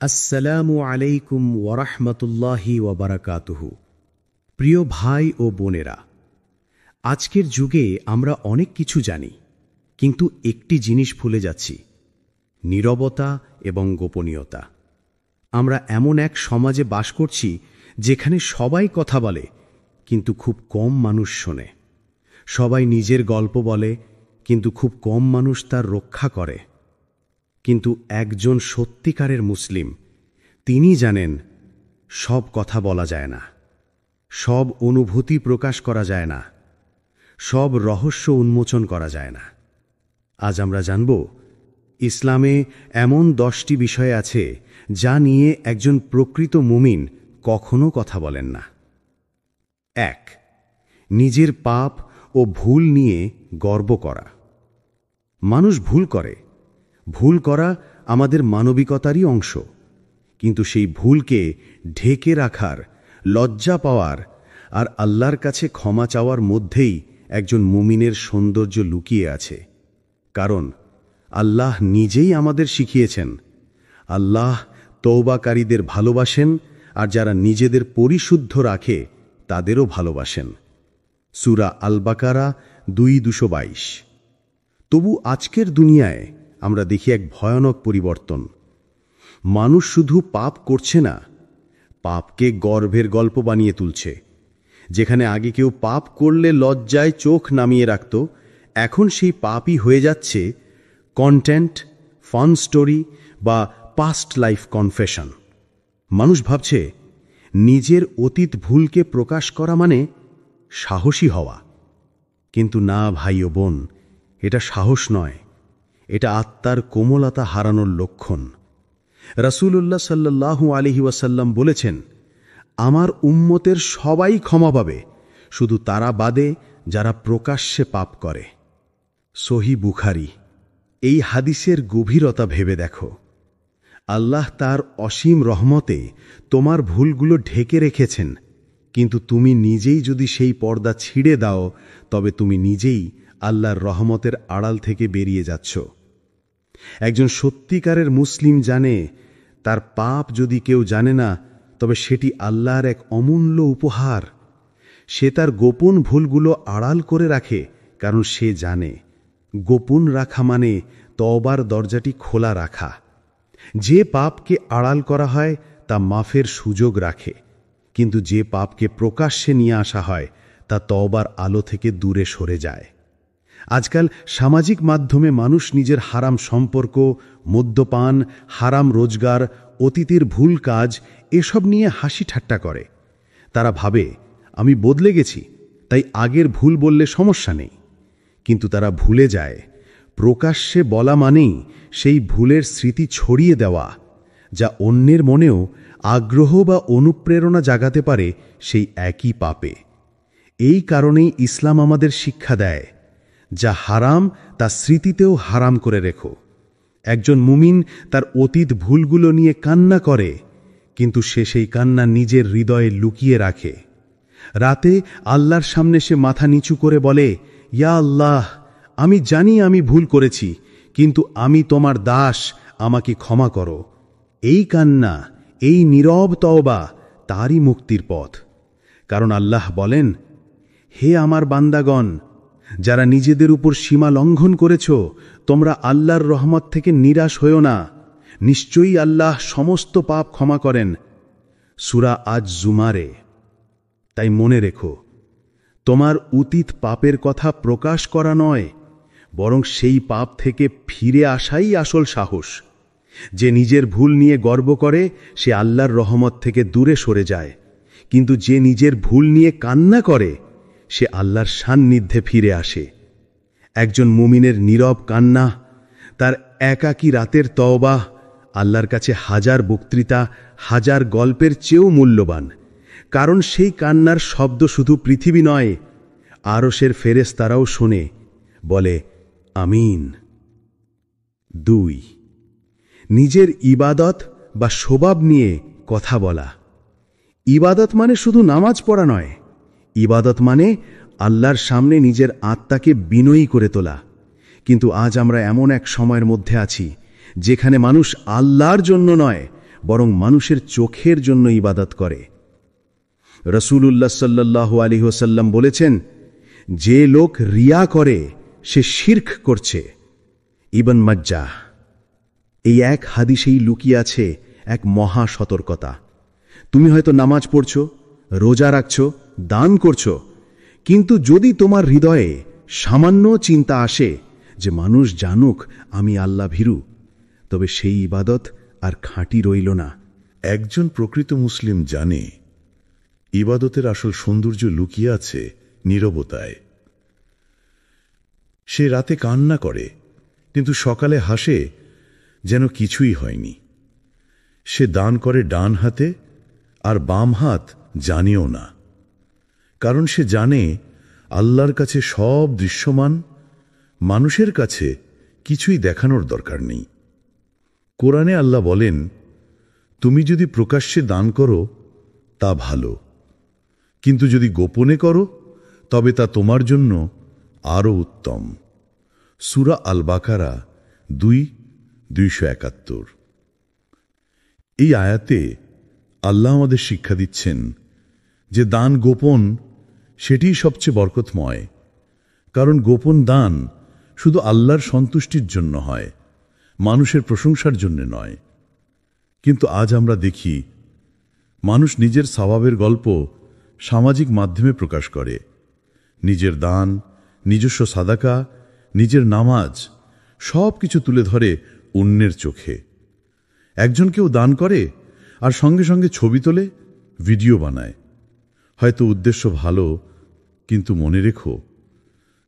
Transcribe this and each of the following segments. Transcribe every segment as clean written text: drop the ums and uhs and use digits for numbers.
আসসালামু আলাইকুম ওয়ারাহমাতুল্লাহি ওয়াবারাকাতুহু। প্রিয় ভাই ও বোনেরা, আজকের যুগে আমরা অনেক কিছু জানি, কিন্তু একটি জিনিস ভুলে যাচ্ছি: নীরবতা এবং গোপনীয়তা। আমরা এমন এক সমাজে বাস করছি যেখানে সবাই কথা বলে, কিন্তু খুব কম মানুষ শোনে। সবাই নিজের গল্প বলে, কিন্তু খুব কম মানুষ তার রক্ষা করে। কিন্তু একজন সত্যিকারের মুসলিম তিনি জানেন, সব কথা বলা যায় না, সব অনুভূতি প্রকাশ করা যায় না, সব রহস্য উন্মোচন করা যায় না। আজ আমরা জানব, ইসলামে এমন 10টি বিষয় আছে যা নিয়ে একজন প্রকৃত মুমিন কখনো কথা বলেন না। 1. নিজের পাপ ও ভুল নিয়ে গর্ব করা। মানুষ ভুল করে। ভুল করা আমাদের মানবিকতারই অংশ, কিন্তু সেই ভুলকে ঢেকে রাখার, লজ্জা পাওয়ার আর আল্লাহর কাছে ক্ষমা চাওয়ার মধ্যেই একজন মুমিনের সৌন্দর্য লুকিয়ে আছে। কারণ আল্লাহ নিজেই আমাদের শিখিয়েছেন, আল্লাহ তওবাকারীদের ভালোবাসেন আর যারা নিজেদের পরিশুদ্ধ রাখে তাদেরও ভালোবাসেন। সূরা আল বাকারা 2:222। তবু আজকের দুনিয়ায় আমরা দেখি এক ভয়ানক পরিবর্তন। মানুষ শুধু পাপ করছে না, পাপকে গর্বের গল্প বানিয়ে তুলছে। যেখানে আগে কেউ পাপ করলে লজ্জায় চোখ নামিয়ে রাখত, এখন সেই পাপই হয়ে যাচ্ছে কন্টেন্ট, ফান স্টোরি বা পাস্ট লাইফ কনফেশন। মানুষ ভাবছে নিজের অতীত ভুলকে প্রকাশ করা মানে সাহসী হওয়া। কিন্তু না ভাই ও বোন, এটা সাহস নয়, এটা আত্মার কোমলতা হারানোর লক্ষণ। রাসূলুল্লাহ সাল্লাল্লাহু আলাইহি ওয়াসাল্লাম বলেছেন, আমার উম্মতের সবাই ক্ষমা পাবে, শুধু তারা বাদে যারা প্রকাশ্যে পাপ করে। সহিহ বুখারী। এই হাদিসের গভীরতা ভেবে দেখো। আল্লাহ তার অসীম রহমতে তোমার ভুলগুলো ঢেকে রেখেছেন, কিন্তু তুমি নিজেই যদি সেই পর্দা ছিঁড়ে দাও, তবে তুমি নিজেই আল্লাহর রহমতের আড়াল থেকে বেরিয়ে যাচ্ছ। একজন সত্যিকারের মুসলিম জানে, তার পাপ যদি কেউ জানে না, তবে সেটি আল্লাহর এক অমূল্য উপহার। সে তার গোপন ভুলগুলো আড়াল করে রাখে, কারণ সে জানে গোপন রাখা মানে তওবার দরজাটি খোলা রাখা। যে পাপকে আড়াল করা হয় তা মাফের সুযোগ রাখে, কিন্তু যে পাপকে প্রকাশ্যে নিয়ে আসা হয় তা তওবার আলো থেকে দূরে সরে যায়। আজকাল সামাজিক মাধ্যমে মানুষ নিজের হারাম সম্পর্ক, মদ্যপান, হারাম রোজগার, অতীতের ভুল কাজ এসব নিয়ে হাসি ঠাট্টা করে। তারা ভাবে, আমি বদলে গেছি, তাই আগের ভুল বললে সমস্যা নেই। কিন্তু তারা ভুলে যায়, প্রকাশ্যে বলা মানেই সেই ভুলের স্মৃতি ছড়িয়ে দেওয়া, যা অন্যের মনেও আগ্রহ বা অনুপ্রেরণা জাগাতে পারে সেই একই পাপে। এই কারণেই ইসলাম আমাদের শিক্ষা দেয়, যা হারাম তা স্মৃতিতেও হারাম করে রেখো। একজন মুমিন তার অতীত ভুলগুলো নিয়ে কান্না করে, কিন্তু সে সেই কান্না নিজের হৃদয়ে লুকিয়ে রাখে। রাতে আল্লাহর সামনে সে মাথা নিচু করে বলে, ইয়া আল্লাহ, আমি জানি আমি ভুল করেছি, কিন্তু আমি তোমার দাস, আমাকে ক্ষমা করো। এই কান্না, এই নীরব তওবা তারই মুক্তির পথ। কারণ আল্লাহ বলেন, হে আমার বান্দাগণ, যারা নিজেদের উপর সীমা লঙ্ঘন করেছ, তোমরা আল্লাহর রহমত থেকে নিরাশ হও না। নিশ্চয়ই আল্লাহ সমস্ত পাপ ক্ষমা করেন। সূরা আজ-জুমারে। তাই মনে রেখো, তোমার অতীত পাপের কথা প্রকাশ করা নয়, বরং সেই পাপ থেকে ফিরে আসাই আসল সাহস। যে নিজের ভুল নিয়ে গর্ব করে সে আল্লাহর রহমত থেকে দূরে সরে যায়, কিন্তু যে নিজের ভুল নিয়ে কান্না করে সে আল্লাহর সান্নিধ্যে ফিরে আসে। একজন মুমিনের নীরব কান্না, তার একাকী রাতের তওবা আল্লাহর কাছে হাজার বক্তৃতা, হাজার গল্পের চেয়েও মূল্যবান। কারণ সেই কান্নার শব্দ শুধু পৃথিবী নয়, আরশের ফেরেশতারাও শোনে, বলে আমিন। 2. নিজের ইবাদত বা স্বভাব নিয়ে কথা বলা। ইবাদত মানে শুধু নামাজ পড়া নয়, ইবাদত মানে আল্লাহর সামনে নিজের আত্মাকে বিনয়ী করে তোলা। কিন্তু আজ আমরা এমন এক সময়ের মধ্যে আছি যেখানে মানুষ আল্লাহর জন্য নয়, বরং মানুষের চোখের জন্য ইবাদত করে। রাসূলুল্লাহ সাল্লাল্লাহু আলাইহি ওয়াসাল্লাম বলেছেন, যে লোক রিয়া করে সে শিরক করছে। ইবন মাজ্জাহ। এই এক হাদিসেই লুকিয়ে আছে এক মহা সতর্কতা। তুমি হয়তো নামাজ পড়ছো, রোজা রাখছো, দান করছো, কিন্তু যদি তোমার হৃদয়ে সামান্য চিন্তা আসে যে মানুষ জানুক আমি আল্লাহ ভীরু, তবে সেই ইবাদত আর খাঁটি রইল না। একজন প্রকৃত মুসলিম জানে ইবাদতের আসল সৌন্দর্য লুকিয়ে আছে নীরবতায়। সে রাতে কান্না করে, কিন্তু সকালে হাসে যেন কিছুই হয়নি। সে দান করে ডান হাতে, আর বাম হাত জানেও না, কারণ সে জানে আল্লাহর কাছে সব দৃশ্যমান, মানুষের কাছে কিছুই দেখানোর দরকার নেই। কোরআনে আল্লাহ বলেন, তুমি যদি প্রকাশ্যে দান করো তা ভালো, কিন্তু যদি গোপনে করো তবে তা তোমার জন্য আরও উত্তম। সূরা আল বাকারা 2:271। এই আয়াতে আল্লাহ আমাদের শিক্ষা দিচ্ছেন যে দান গোপন সেটিই সবচেয়ে বরকতময়, কারণ গোপন দান শুধু আল্লাহর সন্তুষ্টির জন্য হয়, মানুষের প্রশংসার জন্য নয়। কিন্তু আজ আমরা দেখি মানুষ নিজের স্বভাবের গল্প সামাজিক মাধ্যমে প্রকাশ করে। নিজের দান, নিজস্ব সাদাকা, নিজের নামাজ সব কিছু তুলে ধরে অন্যের চোখে। একজন কেউ দান করে আর সঙ্গে সঙ্গে ছবি তোলে, ভিডিও বানায়। হয়তো উদ্দেশ্য ভালো, কিন্তু মনে রেখো,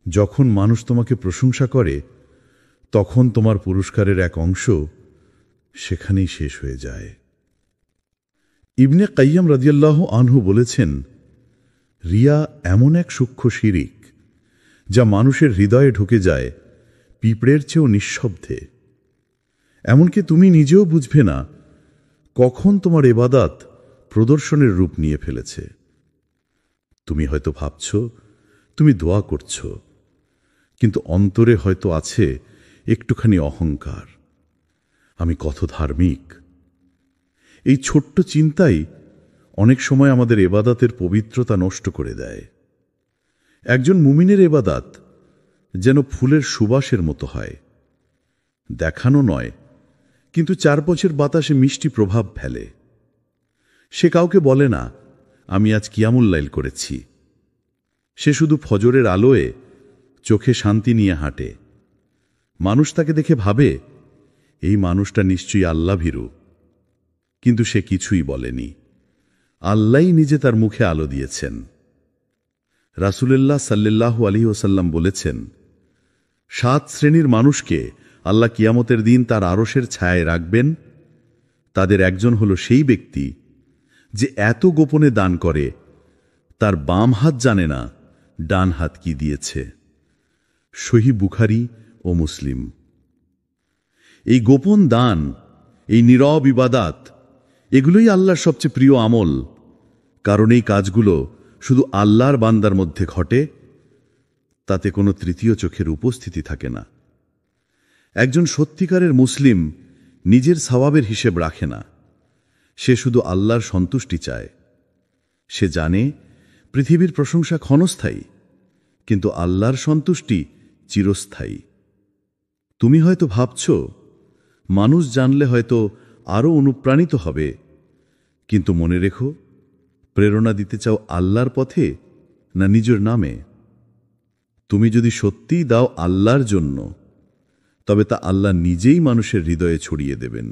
যখন মানুষ তোমাকে প্রশংসা করে তখন তোমার পুরস্কারের এক অংশ সেখানেই শেষ হয়ে যায়। ইবনে কাইয়্যিম রাদিয়াল্লাহু আনহু বলেছেন, রিয়া এমন এক সূক্ষ্ম শিরিক যা মানুষের হৃদয়ে ঢুকে যায় পিঁপড়ের চেয়েও নিঃশব্দে। এমনকি তুমি নিজেও বুঝবে না কখন তোমার ইবাদত প্রদর্শনের রূপ নিয়ে ফেলেছে। তুমি হয়তো ভাবছ তুমি দোয়া করছ, কিন্তু অন্তরে হয়তো আছে একটুখানি অহংকার, আমি কত ধার্মিক। এই ছোট্ট চিন্তাই অনেক সময় আমাদের ইবাদতের পবিত্রতা নষ্ট করে দেয়। একজন মুমিনের ইবাদত যেন ফুলের সুবাসের মতো হয়, দেখানো নয়, কিন্তু চারপাশের বাতাসে মিষ্টি প্রভাব ফেলে। সে কাউকে বলে না আমি আজ কিয়ামুল লাইল করেছি, সে শুধু ফজরের আলোয় চোখে শান্তি নিয়ে হাঁটে। মানুষ তাকে দেখে ভাবে এই মানুষটা নিশ্চয়ই আল্লাহ ভীরু, কিন্তু সে কিছুই বলেনি। আল্লাহই নিজে তার মুখে আলো দিয়েছেন। রাসূলুল্লাহ সাল্লাল্লাহু আলাইহি ওয়াসাল্লাম বলেছেন, 7 শ্রেণীর মানুষকে আল্লাহ কিয়ামতের দিন তার আরশের ছায়ায় রাখবেন। তাদের একজন হলো সেই ব্যক্তি যে এত গোপনে দান করে তার বাম হাত জানে না ডান হাত কি দিয়েছে। সহিহ বুখারী ও মুসলিম। এই গোপন দান, এই নীরব ইবাদত, এগুলোই আল্লাহর সবচেয়ে প্রিয় আমল, কারণ এই কাজগুলো শুধু আল্লাহর বান্দার মধ্যে ঘটে, তাতে কোনো তৃতীয় চোখের উপস্থিতি থাকে না। একজন সত্যিকারের মুসলিম নিজের সওয়াবের হিসেব রাখে না, সে শুধু আল্লাহর সন্তুষ্টি চায়। সে জানে পৃথিবীর প্রশংসা ক্ষণস্থায়ী, কিন্তু আল্লাহর সন্তুষ্টি চিরস্থায়ী। তুমি হয়তো ভাবছ মানুষ জানলে হয়তো আরও অনুপ্রাণিত হবে, কিন্তু মনে রেখো, প্রেরণা দিতে চাও আল্লাহর পথে না নিজের নামে? তুমি যদি সত্যিই দাও আল্লাহর জন্য, তবে তা আল্লাহ নিজেই মানুষের হৃদয়ে ছড়িয়ে দেবেন।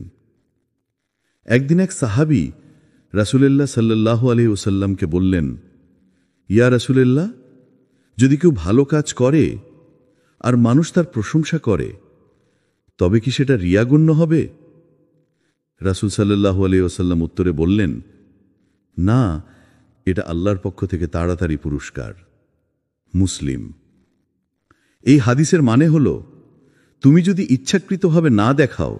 একদিন এক সাহাবী রাসূলুল্লাহ সাল্লাল্লাহু আলাইহি ওয়াসাল্লামকে বললেন, ইয়া রাসূলুল্লাহ, যদি কেউ ভালো কাজ করে আর মানুষ তার প্রশংসা করে, তবে কি সেটা রিয়া গণ্য হবে? রাসূল সাল্লাল্লাহু আলাইহি ওয়াসাল্লাম উত্তরে বললেন, না, এটা আল্লাহর পক্ষ থেকে তাড়াতাড়ি পুরস্কার। মুসলিম। এই হাদিসের মানে হল, তুমি যদি ইচ্ছাকৃতভাবে না দেখাও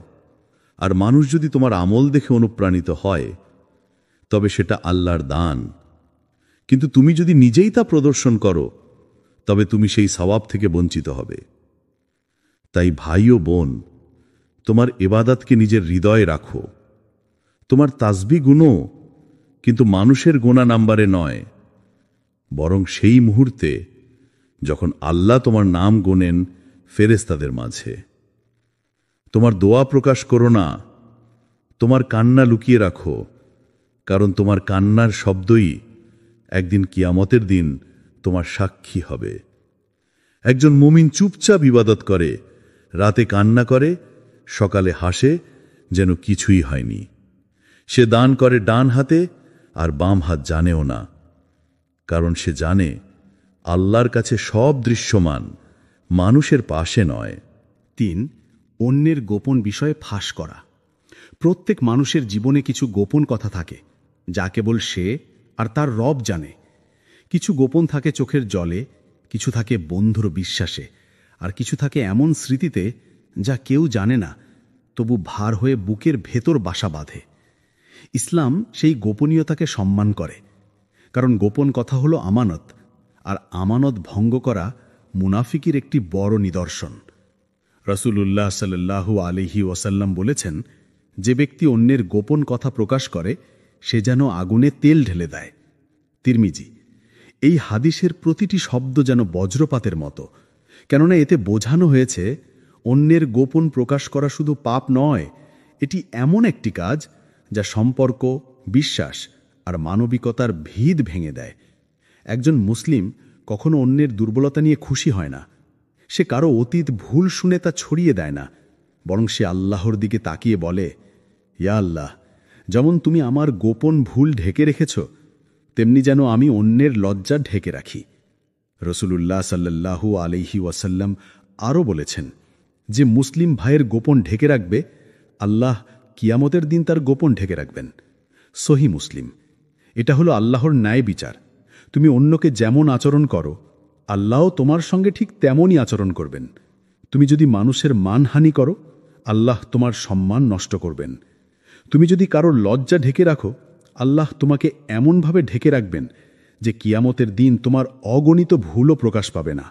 আর মানুষ যদি তোমার আমল দেখে অনুপ্রাণিত হয়, তবে সেটা আল্লাহর দান। কিন্তু তুমি যদি নিজেই তা প্রদর্শন করো, তবে তুমি সেই সওয়াব থেকে বঞ্চিত হবে। তাই ভাই ও বোন, তোমার ইবাদতকে নিজের হৃদয়ে রাখো। তোমার তাসবি গুণো, কিন্তু মানুষের গোনা নাম্বারে নয়, বরং সেই মুহূর্তে যখন আল্লাহ তোমার নাম গোনেন ফেরেশতাদের মাঝে। তোমার দোয়া প্রকাশ করো না, তোমার কান্না লুকিয়ে রাখো, কারণ তোমার কান্নার শব্দই একদিন কিয়ামতের দিন তোমার সাক্ষী হবে। একজন মুমিন চুপচাপ ইবাদত করে, রাতে কান্না করে, সকালে হাসে যেন কিছুই হয়নি। সে দান করে ডান হাতে, আর বাম হাত জানেও না, কারণ সে জানে আল্লাহর কাছে সব দৃশ্যমান, মানুষের পাশে নয়। 3. অন্যের গোপন বিষয়ে ফাঁস করা। প্রত্যেক মানুষের জীবনে কিছু গোপন কথা থাকে, যা কেবল সে আর তার রব জানে। কিছু গোপন থাকে চোখের জলে, কিছু থাকে বন্ধুর বিশ্বাসে, আর কিছু থাকে এমন স্মৃতিতে যা কেউ জানে না, তবু ভার হয়ে বুকের ভেতর বাসা বাঁধে। ইসলাম সেই গোপনীয়তাকে সম্মান করে, কারণ গোপন কথা হলো আমানত, আর আমানত ভঙ্গ করা মুনাফিকির একটি বড় নিদর্শন। রাসূলুল্লাহ সাল্লাল্লাহু আলাইহি ওয়াসাল্লাম বলেছেন, যে ব্যক্তি অন্যের গোপন কথা প্রকাশ করে সে যেন আগুনে তেল ঢেলে দেয়। তিরমিজি। এই হাদিসের প্রতিটি শব্দ যেন বজ্রপাতের মতো, কেননা এতে বোঝানো হয়েছে অন্যের গোপন প্রকাশ করা শুধু পাপ নয়, এটি এমন একটি কাজ যা সম্পর্ক, বিশ্বাস আর মানবিকতার ভিত ভেঙে দেয়। একজন মুসলিম কখনো অন্যের দুর্বলতা নিয়ে খুশি হয় না। সে কারো অতীত ভুল শুনে তা ছড়িয়ে দেয় না, বরং সে আল্লাহর দিকে তাকিয়ে বলে, ইয়া আল্লাহ, যেমন তুমি আমার গোপন ভুল ঢেকে রেখেছ, তেমনি যেন আমি অন্যের লজ্জা ঢেকে রাখি। রাসূলুল্লাহ সাল্লাল্লাহু আলাইহি ওয়াসাল্লাম আরও বলেছেন, যে মুসলিম ভাইয়ের গোপন ঢেকে রাখবে, আল্লাহ কিয়ামতের দিন তার গোপন ঢেকে রাখবেন। সহি মুসলিম। এটা হলো আল্লাহর ন্যায় বিচার। তুমি অন্যকে যেমন আচরণ করো, আল্লাহও তোমার সঙ্গে ঠিক তেমনই আচরণ করবেন। তুমি যদি মানুষের মানহানি করো, আল্লাহ তোমার সম্মান নষ্ট করবেন। তুমি যদি কারোর লজ্জা ঢেকে রাখো, আল্লাহ তোমাকে এমনভাবে ঢেকে রাখবেন যে কিয়ামতের দিন তোমার অগণিত ভুলও প্রকাশ পাবে না।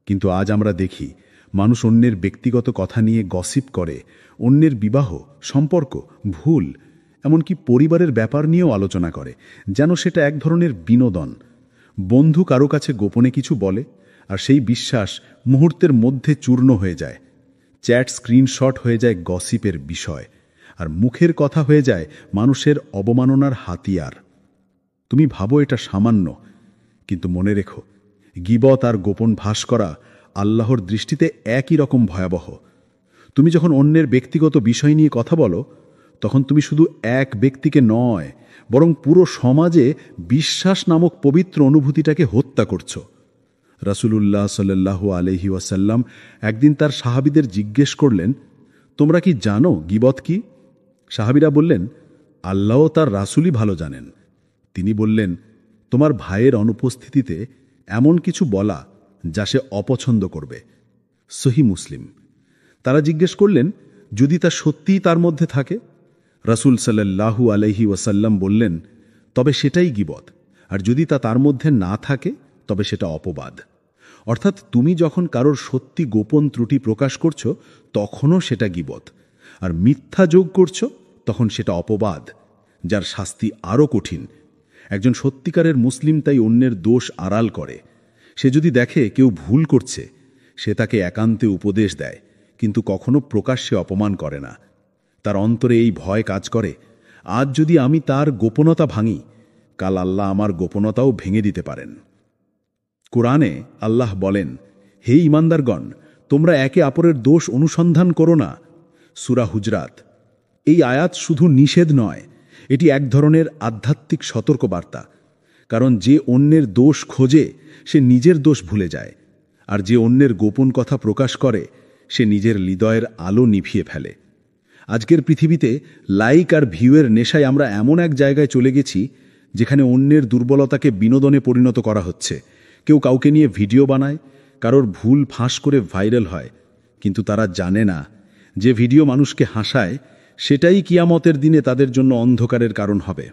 কিন্তু আজ আমরা দেখি মানুষ অন্যের ব্যক্তিগত কথা নিয়ে গসিপ করে, অন্যের বিবাহ, সম্পর্ক, ভুল, এমনকি পরিবারের ব্যাপার নিয়েও আলোচনা করে, যেন সেটা এক ধরনের বিনোদন। বন্ধু কারো কাছে গোপনে কিছু বলে, আর সেই বিশ্বাস মুহূর্তের মধ্যে চূর্ণ হয়ে যায়। চ্যাট স্ক্রিনশট হয়ে যায় গসিপের বিষয়, আর মুখের কথা হয়ে যায় মানুষের অবমাননার হাতিয়ার। তুমি ভাবো এটা সামান্য, কিন্তু মনে রেখো, গীবত আর গোপন ভাস করা আল্লাহর দৃষ্টিতে একই রকম ভয়াবহ। তুমি যখন অন্যের ব্যক্তিগত বিষয় নিয়ে কথা বলো, তখন তুমি শুধু এক ব্যক্তিকে নয়, বরং পুরো সমাজে বিশ্বাস নামক পবিত্র অনুভূতিটাকে হত্যা করছো। রাসূলুল্লাহ সাল্লাল্লাহু আলাইহি ওয়াসাল্লাম একদিন তার সাহাবীদের জিজ্ঞেস করলেন, তোমরা কি জানো গীবত কি? সাহাবীরা বললেন, আল্লাহ তার রাসূলই ভালো জানেন। তিনি বললেন, তোমার ভাইয়ের অনুপস্থিতিতে এমন কিছু বলা যা সে অপছন্দ করবে। সহি মুসলিম। তারা জিজ্ঞেস করলেন, যদি তা সত্যিই তার মধ্যে থাকে? রাসূল সাল্লাল্লাহু আলাইহি ওয়াসাল্লাম বললেন, তবে সেটাই গীবত, আর যদি তা তার মধ্যে না থাকে তবে সেটা অপবাদ। অর্থাৎ তুমি যখন কারোর সত্যি গোপন ত্রুটি প্রকাশ করছো, তখনও সেটা গীবত, আর মিথ্যা যোগ করছো, তখন সেটা অপবাদ, যার শাস্তি আরও কঠিন। একজন সত্যিকারের মুসলিম তাই অন্যের দোষ আড়াল করে। সে যদি দেখে কেউ ভুল করছে, সে তাকে একান্তে উপদেশ দেয়, কিন্তু কখনো প্রকাশ্যে অপমান করে না। তার অন্তরে এই ভয় কাজ করে, আজ যদি আমি তার গোপনতা ভাঙি, কাল আল্লাহ আমার গোপনতাও ভেঙে দিতে পারেন। কোরআনে আল্লাহ বলেন, হে ঈমানদারগণ, তোমরা একে অপরের দোষ অনুসন্ধান করো না। সূরা হুজরাত। এই আয়াত শুধু নিষেধ নয়, এটি এক ধরনের আধ্যাত্মিক সতর্কবার্তা। কারণ যে অন্যের দোষ খোঁজে সে নিজের দোষ ভুলে যায়, আর যে অন্যের গোপন কথা প্রকাশ করে সে নিজের হৃদয়ের আলো নিভিয়ে ফেলে। আজকের পৃথিবীতে লাইক আর ভিউয়ের নেশায় আমরা এমন এক জায়গায় চলে গেছি যেখানে অন্যের দুর্বলতাকে বিনোদনে পরিণত করা হচ্ছে। কেউ কাউকে নিয়ে ভিডিও বানায়, কারোর ভুল ফাঁস করে ভাইরাল হয়, কিন্তু তারা জানে না যে ভিডিও মানুষকে হাসায় সেটাই কিয়ামতের দিনে তাদের জন্য অন্ধকারের কারণ হবে।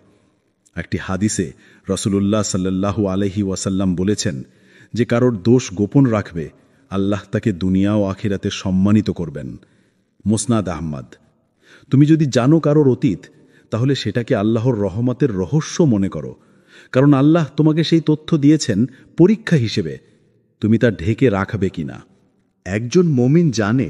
একটি হাদিসে রাসূলুল্লাহ সাল্লাল্লাহু আলাইহি ওয়াসাল্লাম বলেছেন, যে কারোর দোষ গোপন রাখবে, আল্লাহ তাকে দুনিয়া ও আখিরাতে সম্মানিত করবেন। মুসনাদ আহমদ। তুমি যদি জানো কারোর অতীত, তাহলে সেটাকে আল্লাহর রহমতের রহস্য মনে করো, কারণ আল্লাহ তোমাকে সেই তথ্য দিয়েছেন পরীক্ষা হিসেবে, তুমি তা ঢেকে রাখবে কিনা। একজন মুমিন জানে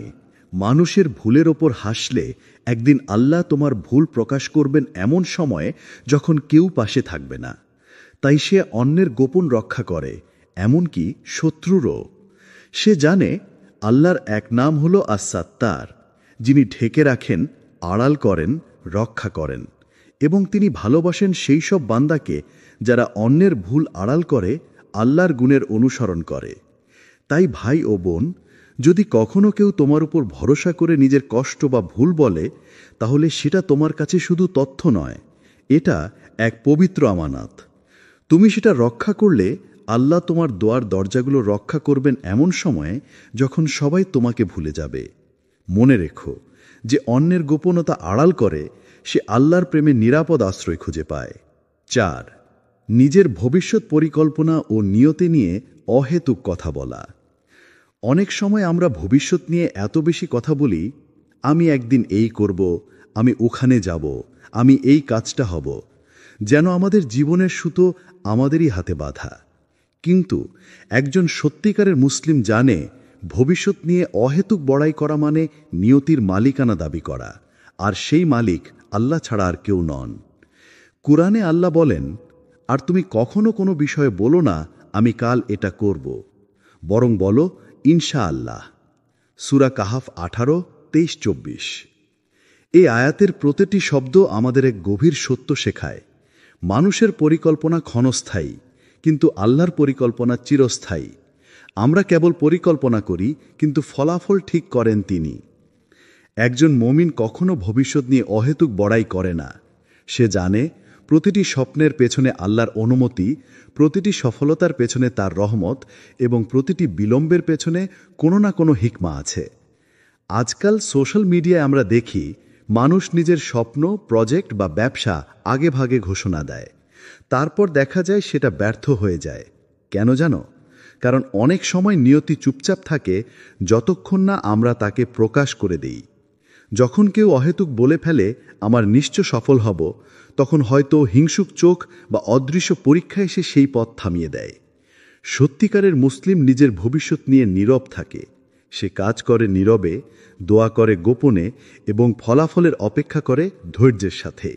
মানুষের ভুলের ওপর হাসলে একদিন আল্লাহ তোমার ভুল প্রকাশ করবেন এমন সময়ে যখন কেউ পাশে থাকবে না। তাই সে অন্যের গোপন রক্ষা করে, এমনকি শত্রুরও। সে জানে আল্লাহর এক নাম হল আস-সাত্তার, যিনি ঢেকে রাখেন, আড়াল করেন, রক্ষা করেন, এবং তিনি ভালোবাসেন সেই সব বান্দাকে যারা অন্যের ভুল আড়াল করে, আল্লাহর গুণের অনুসরণ করে। তাই ভাই ও বোন, যদি কখনো কেউ তোমার উপর ভরসা করে নিজের কষ্ট বা ভুল বলে, তাহলে সেটা তোমার কাছে শুধু তথ্য নয়, এটা এক পবিত্র আমানত। তুমি সেটা রক্ষা করলে আল্লাহ তোমার দোয়ার দরজাগুলো রক্ষা করবেন এমন সময়ে যখন সবাই তোমাকে ভুলে যাবে। মনে রেখো, যে অন্যের গোপনতা আড়াল করে সে আল্লাহর প্রেমে নিরাপদ আশ্রয় খুঁজে পায়। 4. নিজের ভবিষ্যৎ পরিকল্পনা ও নিয়তে নিয়ে অহেতুক কথা বলা। অনেক সময় আমরা ভবিষ্যৎ নিয়ে এত বেশি কথা বলি, আমি একদিন এই করব, আমি ওখানে যাব, আমি এই কাজটা হব, যেন আমাদের জীবনের সুতো আমাদেরই হাতে বাঁধা। কিন্তু একজন সত্যিকারের মুসলিম জানে ভবিষ্যৎ নিয়ে অহেতুক বড়াই করা মানে নিয়তির মালিকানা দাবি করা, আর সেই মালিক আল্লাহ ছাড়া আর কেউ নন। কুরআনে আল্লাহ বলেন, আর তুমি কখনো কোনো বিষয়ে বলো না আমি কাল এটা করব, বরং বলো ইনশাআল্লাহ। সূরা কাহাফ 18, 23-24। এই আয়াতের প্রতিটি শব্দ আমাদের এক গভীর সত্য শেখায়। মানুষের পরিকল্পনা ক্ষণস্থায়ী, কিন্তু আল্লাহর পরিকল্পনা চিরস্থায়ী। আমরা কেবল পরিকল্পনা করি, কিন্তু ফলাফল ঠিক করেন তিনি। একজন মুমিন কখনো ভবিষ্যৎ নিয়ে অহেতুক বড়াই করে না। সে জানে প্রতিটি স্বপ্নের পেছনে আল্লাহর অনুমতি, প্রতিটি সফলতার পেছনে তার রহমত, এবং প্রতিটি বিলম্বের পেছনে কোনো না কোনো হিকমা আছে। আজকাল সোশ্যাল মিডিয়ায় আমরা দেখি মানুষ নিজের স্বপ্ন, প্রজেক্ট বা ব্যবসা আগেভাগে ঘোষণা দেয়, তারপর দেখা যায় সেটা ব্যর্থ হয়ে যায়। কেন জানো? কারণ অনেক সময় নিয়তি চুপচাপ থাকে যতক্ষণ না আমরা তাকে প্রকাশ করে দেই। যখন কেউ অহেতুক বলে ফেলে আমার নিশ্চয় সফল হব, তখন হয়তো হিংসুক চোখ বা অদৃশ্য পরীক্ষা এসে সেই পথ থামিয়ে দেয়। সত্যিকারের মুসলিম নিজের ভবিষ্যৎ নিয়ে নীরব থাকে। সে কাজ করে নীরবে, দোয়া করে গোপনে, এবং ফলাফলের অপেক্ষা করে ধৈর্যের সাথে।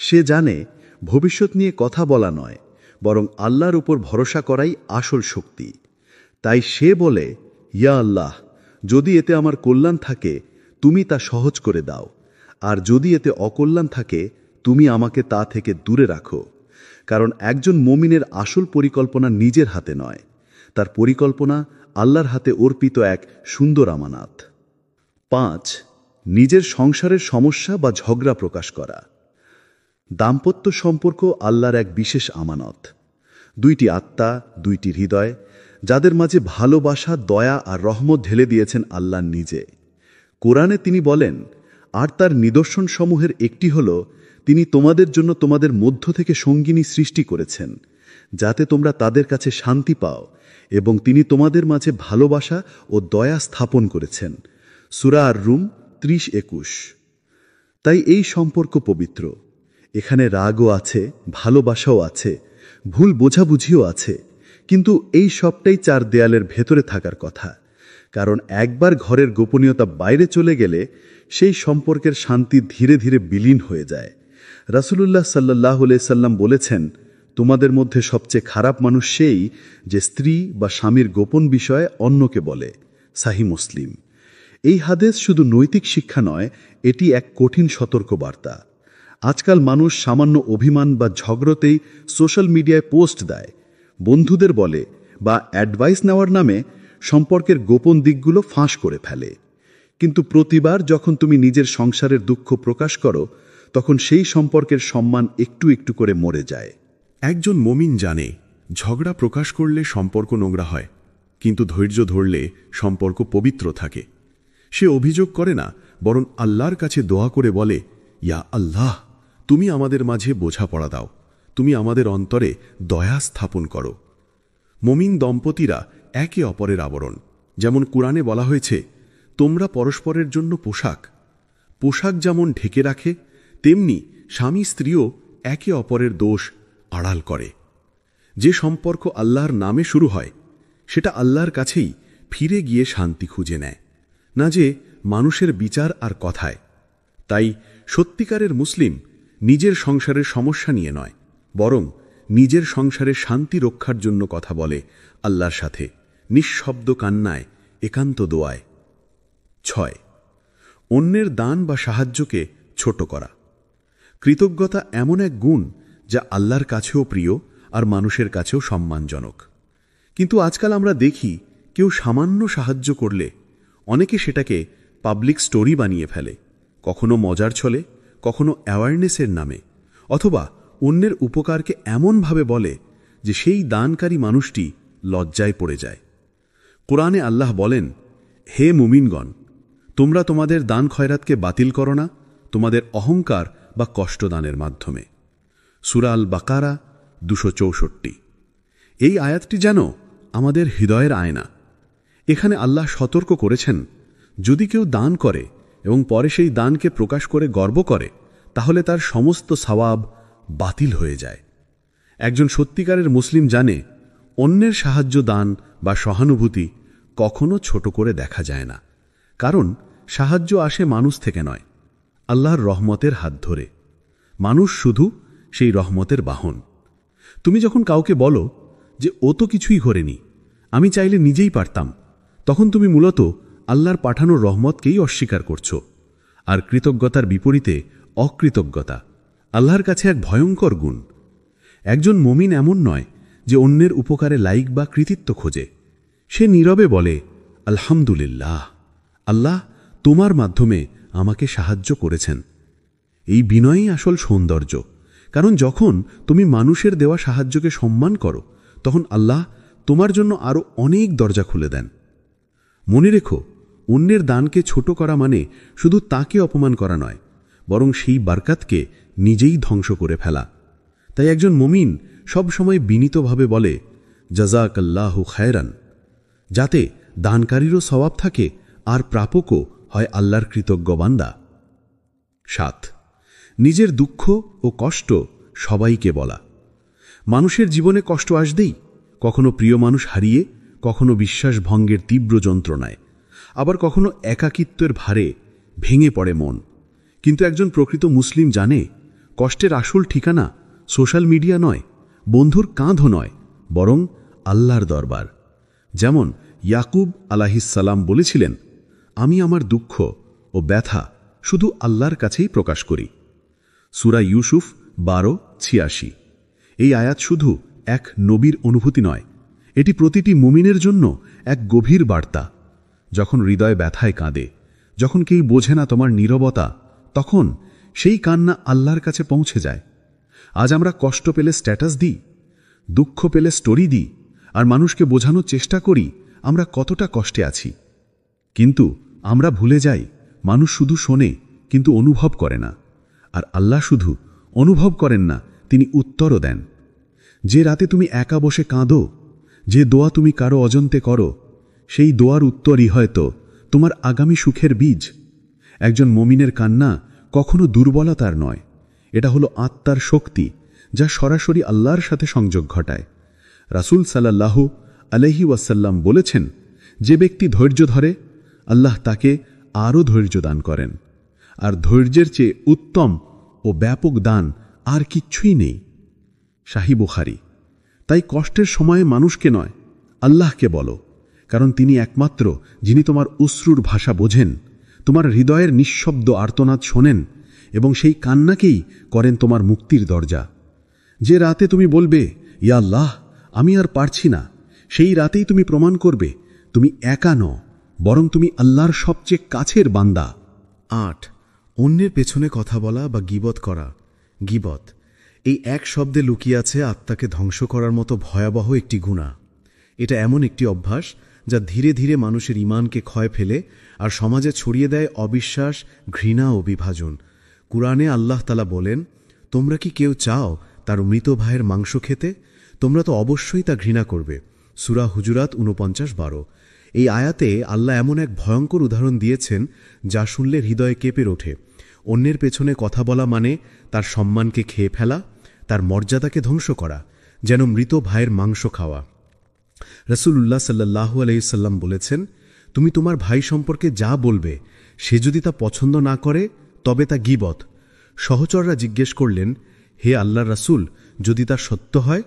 সে জানে ভবিষ্যৎ নিয়ে কথা বলা নয়, বরং আল্লাহর উপর ভরসা করাই আসল শক্তি। তাই সে বলে, ইয়া আল্লাহ, যদি এতে আমার কল্যাণ থাকে তুমি তা সহজ করে দাও, আর যদি এতে অকল্যাণ থাকে তুমি আমাকে তা থেকে দূরে রাখো। কারণ একজন মুমিনের আসল পরিকল্পনা নিজের হাতে নয়, তার পরিকল্পনা আল্লাহর হাতে অর্পিত এক সুন্দর আমানত। 5. নিজের সংসারের সমস্যা বা ঝগড়া প্রকাশ করা। দাম্পত্য সম্পর্ক আল্লাহর এক বিশেষ আমানত। দুইটি আত্মা, দুইটি হৃদয়, যাদের মাঝে ভালোবাসা, দয়া আর রহমত ঢেলে দিয়েছেন আল্লাহ নিজে। কোরআনে তিনি বলেন, আর তার নিদর্শন সমূহের একটি হল তিনি তোমাদের জন্য তোমাদের মধ্য থেকে সঙ্গিনী সৃষ্টি করেছেন, যাতে তোমরা তাদের কাছে শান্তি পাও, এবং তিনি তোমাদের মাঝে ভালোবাসা ও দয়া স্থাপন করেছেন। সূরা আর-রুম 30-21। তাই এই সম্পর্ক পবিত্র। এখানে রাগও আছে, ভালোবাসাও আছে, ভুল বোঝাবুঝিও আছে, কিন্তু এই সবটাই চার দেয়ালের ভেতরে থাকার কথা। কারণ একবার ঘরের গোপনীয়তা বাইরে চলে গেলে সেই সম্পর্কের শান্তি ধীরে ধীরে বিলীন হয়ে যায়। রাসূলুল্লাহ সাল্লাল্লাহু আলাইহি সাল্লাম বলেছেন, তোমাদের মধ্যে সবচেয়ে খারাপ মানুষ সেই যে স্ত্রী বা স্বামীর গোপন বিষয়ে অন্যকে বলে। সাহিহ মুসলিম। এই হাদিস শুধু নৈতিক শিক্ষা নয়, এটি এক কঠিন সতর্কবার্তা। আজকাল মানুষ সামান্য অভিমান বা ঝগড়াতেই সোশ্যাল মিডিয়ায় পোস্ট দেয়, বন্ধুদের বলে বা অ্যাডভাইস নেওয়ার নামে সম্পর্কের গোপন দিকগুলো ফাঁস করে ফেলে। কিন্তু প্রতিবার যখন তুমি নিজের সংসারের দুঃখ প্রকাশ করো, তখন সেই সম্পর্কের সম্মান একটু একটু করে মরে যায়। একজন মুমিন জানে ঝগড়া প্রকাশ করলে সম্পর্ক নোংরা হয়, কিন্তু ধৈর্য ধরলে সম্পর্ক পবিত্র থাকে। সে অভিযোগ করে না, বরং আল্লাহর কাছে দোয়া করে বলে, ইয়া আল্লাহ, তুমি আমাদের মাঝে বোঝাপড়া দাও, তুমি আমাদের অন্তরে দয়া স্থাপন করো। মুমিন দম্পতিরা একে অপরের আবরণ। যেমন কুরআনে বলা হয়েছে, তোমরা পরস্পরের জন্য পোশাক। পোশাক যেমন ঢেকে রাখে, তেমনি স্বামী স্ত্রীও একে অপরের দোষ আড়াল করে। যে সম্পর্ক আল্লাহর নামে শুরু হয় সেটা আল্লাহর কাছেই ফিরে গিয়ে শান্তি খুঁজে নেয়, না যে মানুষের বিচার আর কথায়। তাই সত্যিকারের মুসলিম নিজের সংসারের সমস্যা নিয়ে নয়, বরং নিজের সংসারের শান্তি রক্ষার জন্য কথা বলে আল্লাহর সাথে, নিঃশব্দ কান্নায়, একান্ত দোয়ায়। 6. অন্যের দান বা সাহায্যকে ছোট করা। কৃতজ্ঞতা এমন এক গুণ যা আল্লাহর কাছেও প্রিয় আর মানুষের কাছেও সম্মানজনক। কিন্তু আজকাল আমরা দেখি কেউ সামান্য সাহায্য করলে অনেকে সেটাকে পাবলিক স্টোরি বানিয়ে ফেলে, কখনো মজার ছলে, কখনো অ্যাওয়ারনেসের নামে, অথবা অন্যের উপকারকে এমনভাবে বলে যে সেই দানকারী মানুষটি লজ্জায় পড়ে যায়। কোরআনে আল্লাহ বলেন, হে মুমিনগণ, তোমরা তোমাদের দান খয়রাতকে বাতিল করো না তোমাদের অহংকার বা কষ্টদানের মাধ্যমে। সূরা আল বাকারা 264। এই আয়াতটি যেন আমাদের হৃদয়ের আয়না। এখানে আল্লাহ সতর্ক করেছেন, যদি কেউ দান করে এবং পরে সেই দানকে প্রকাশ করে গর্ব করে, তাহলে তার সমস্ত সওয়াব বাতিল হয়ে যায়। একজন সত্যিকারের মুসলিম জানে, অন্যের সাহায্য দান বা সহানুভূতি কখনো ছোট করে দেখা যায় না, কারণ সাহায্য আসে মানুষ থেকে নয়, আল্লাহর রহমতের হাত ধরে। মানুষ শুধু সেই রহমতের বাহন। তুমি যখন কাউকে বলো যে ও তো কিছুই করেনি, আমি চাইলে নিজেই পারতাম, তখন তুমি মূলত আল্লাহর পাঠানো রহমতকেই অস্বীকার করছো। আর কৃতজ্ঞতার বিপরীতে অকৃতজ্ঞতা আল্লাহর কাছে এক ভয়ঙ্কর গুণ। একজন মুমিন এমন নয় যে অন্যের উপকারে লাইক বা কৃতিত্ব খোঁজে। সে নীরবে বলে, আলহামদুলিল্লাহ, আল্লাহ তোমার মাধ্যমে আমাকে সাহায্য করেছেন। এই বিনয়ই আসল সৌন্দর্য, কারণ যখন তুমি মানুষের দেওয়া সাহায্যকে সম্মান করো, তখন আল্লাহ তোমার জন্য আরও অনেক দরজা খুলে দেন। মনে রেখো, অন্যের দানকে ছোট করা মানে শুধু তাকে অপমান করা নয়, বরং সেই বারকাতকে নিজেই ধ্বংস করে ফেলা। তাই একজন মুমিন সবসময় বিনীতভাবে বলে, জাযাকাল্লাহু খায়রান, যাতে দানকারীরও সওয়াব থাকে আর প্রাপকও হয় আল্লাহর কৃতজ্ঞ বান্দা। 7. নিজের দুঃখ ও কষ্ট সবাইকে বলা। মানুষের জীবনে কষ্ট আসবেই, কখনো প্রিয় মানুষ হারিয়ে, কখনো বিশ্বাস ভঙ্গের তীব্র যন্ত্রণায়, আবার কখনো একাকিত্বের ভারে ভেঙে পড়ে মন। কিন্তু একজন প্রকৃত মুসলিম জানে, কষ্টের আসল ঠিকানা সোশ্যাল মিডিয়া নয়, বন্ধুর কাঁধও নয়, বরং আল্লাহর দরবার। যেমন ইয়াকুব আলাইহিসসালাম বলেছিলেন, আমি আমার দুঃখ ও ব্যথা শুধু আল্লাহর কাছেই প্রকাশ করি। সূরা ইউসুফ 12:86। এই আয়াত শুধু এক নবীর অনুভূতি নয়, এটি প্রতিটি মুমিনের জন্য এক গভীর বার্তা। যখন হৃদয় ব্যথায় কাঁদে, যখন কেউ বোঝে না তোমার নীরবতা, তখন সেই কান্না আল্লাহর কাছে পৌঁছে যায়। আজ আমরা কষ্ট পেলে স্ট্যাটাস দিই, দুঃখ পেলে স্টোরি দিই, আর মানুষকে বোঝানোর চেষ্টা করি আমরা কতটা কষ্টে আছি। কিন্তু আমরা ভুলে যাই, মানুষ শুধু শোনে কিন্তু অনুভব করে না, আর আল্লাহ শুধু অনুভব করেন না, তিনি উত্তরও দেন। যে রাতে তুমি একা বসে কাঁদো, যে দোয়া তুমি কারো অজন্তে করো, সেই দোয়ার উত্তরই হয়তো তোমার আগামী সুখের বীজ। একজন মুমিনের কান্না কখনো দুর্বলতার নয়, এটা হলো আত্মার শক্তি, যা সরাসরি আল্লাহর সাথে সংযোগ ঘটায়। রাসূল সাল্লাল্লাহু আলাইহি ওয়াসাল্লাম বলেছেন, যে ব্যক্তি ধৈর্য ধরে, আল্লাহ তাকে আরও ধৈর্য দান করেন, আর ধৈর্যের চেয়ে উত্তম ও ব্যাপক দান আর কিচ্ছুই নেই। শাহী বুখারী। তাই কষ্টের সময়ে মানুষকে নয়, আল্লাহকে বলো, কারণ তিনি একমাত্র যিনি তোমার অশ্রুর ভাষা বোঝেন, তোমার হৃদয়ের নিঃশব্দ আর্তনাদ শোনেন এবং সেই কান্নাকেই করেন তোমার মুক্তির দরজা। যে রাতে তুমি বলবে, ইয়া আল্লাহ, আমি আর পারছি না, সেই রাতেই তুমি প্রমাণ করবে তুমি একা নও, বরং তুমি আল্লাহর সবচেয়ে কাছের বান্দা। 8. অন্যের পেছনে কথা বলা বা গীবত করা। গীবত এই এক শব্দে লুকিয়ে আছে আত্মাকে ধ্বংস করার মতো ভয়াবহ একটি গুনাহ। এটা এমন একটি অভ্যাস যা ধীরে ধীরে মানুষের ঈমানকে ক্ষয় ফেলে আর সমাজে ছড়িয়ে দেয় অবিশ্বাস, ঘৃণা ও বিভাজন। কুরআনে আল্লাহ তাআলা বলেন, তোমরা কি কেউ চাও তার মৃত ভাইয়ের মাংস খেতে? তোমরা তো অবশ্যই তা ঘৃণা করবে। সূরা হুজুরাত 49:12। এই আয়াতে আল্লাহ এমন এক ভয়ঙ্কর উদাহরণ দিয়েছেন যা শুনলে হৃদয়ে কেঁপে ওঠে। অন্যের পেছনে কথা বলা মানে তার সম্মানকে খেয়ে ফেলা, তার মর্যাদাকে ধ্বংস করা, যেন মৃত ভাইয়ের মাংস খাওয়া। রাসূলুল্লাহ সাল্লাল্লাহু আলাইহি সাল্লাম বলেছেন, তুমি তোমার ভাই সম্পর্কে যা বলবে, সে যদি তা পছন্দ না করে তবে তা গীবত। সহচররা জিজ্ঞেস করলেন, হে আল্লাহর রাসূল, যদি তা সত্য হয়?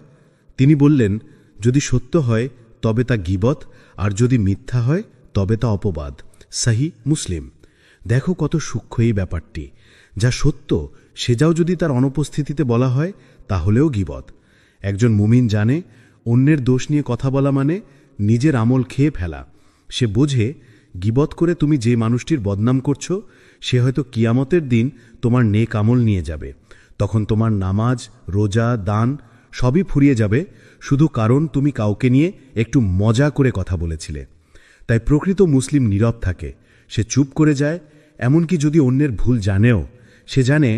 তিনি বললেন, যদি সত্য হয় তবে তা গীবত, আর যদি মিথ্যা হয় তবে তা অপবাদ। সহিহ মুসলিম। দেখো কত সূক্ষ্ম এই ব্যাপারটি। যা সত্য সেটাও যদি তার অনুপস্থিতিতে বলা হয় তাহলেও গীবত। একজন মুমিন জানে অন্যের দোষ নিয়ে কথা বলা মানে নিজের আমল খেয়ে ফেলা। সে বোঝে গীবত করে তুমি যে মানুষটির বদনাম করছো সে হয়তো কিয়ামতের দিন তোমার নেক আমল নিয়ে যাবে। তখন তোমার নামাজ, রোজা, দান সবই ফুরিয়ে যাবে, শুধু কারণ তুমি কাউকে নিয়ে একটু মজা করে কথা বলেছিলে। তাই প্রকৃত মুসলিম নীরব থাকে, সে চুপ করে যায়। এমনকি যদি অন্যের ভুল জানেও, সে জানে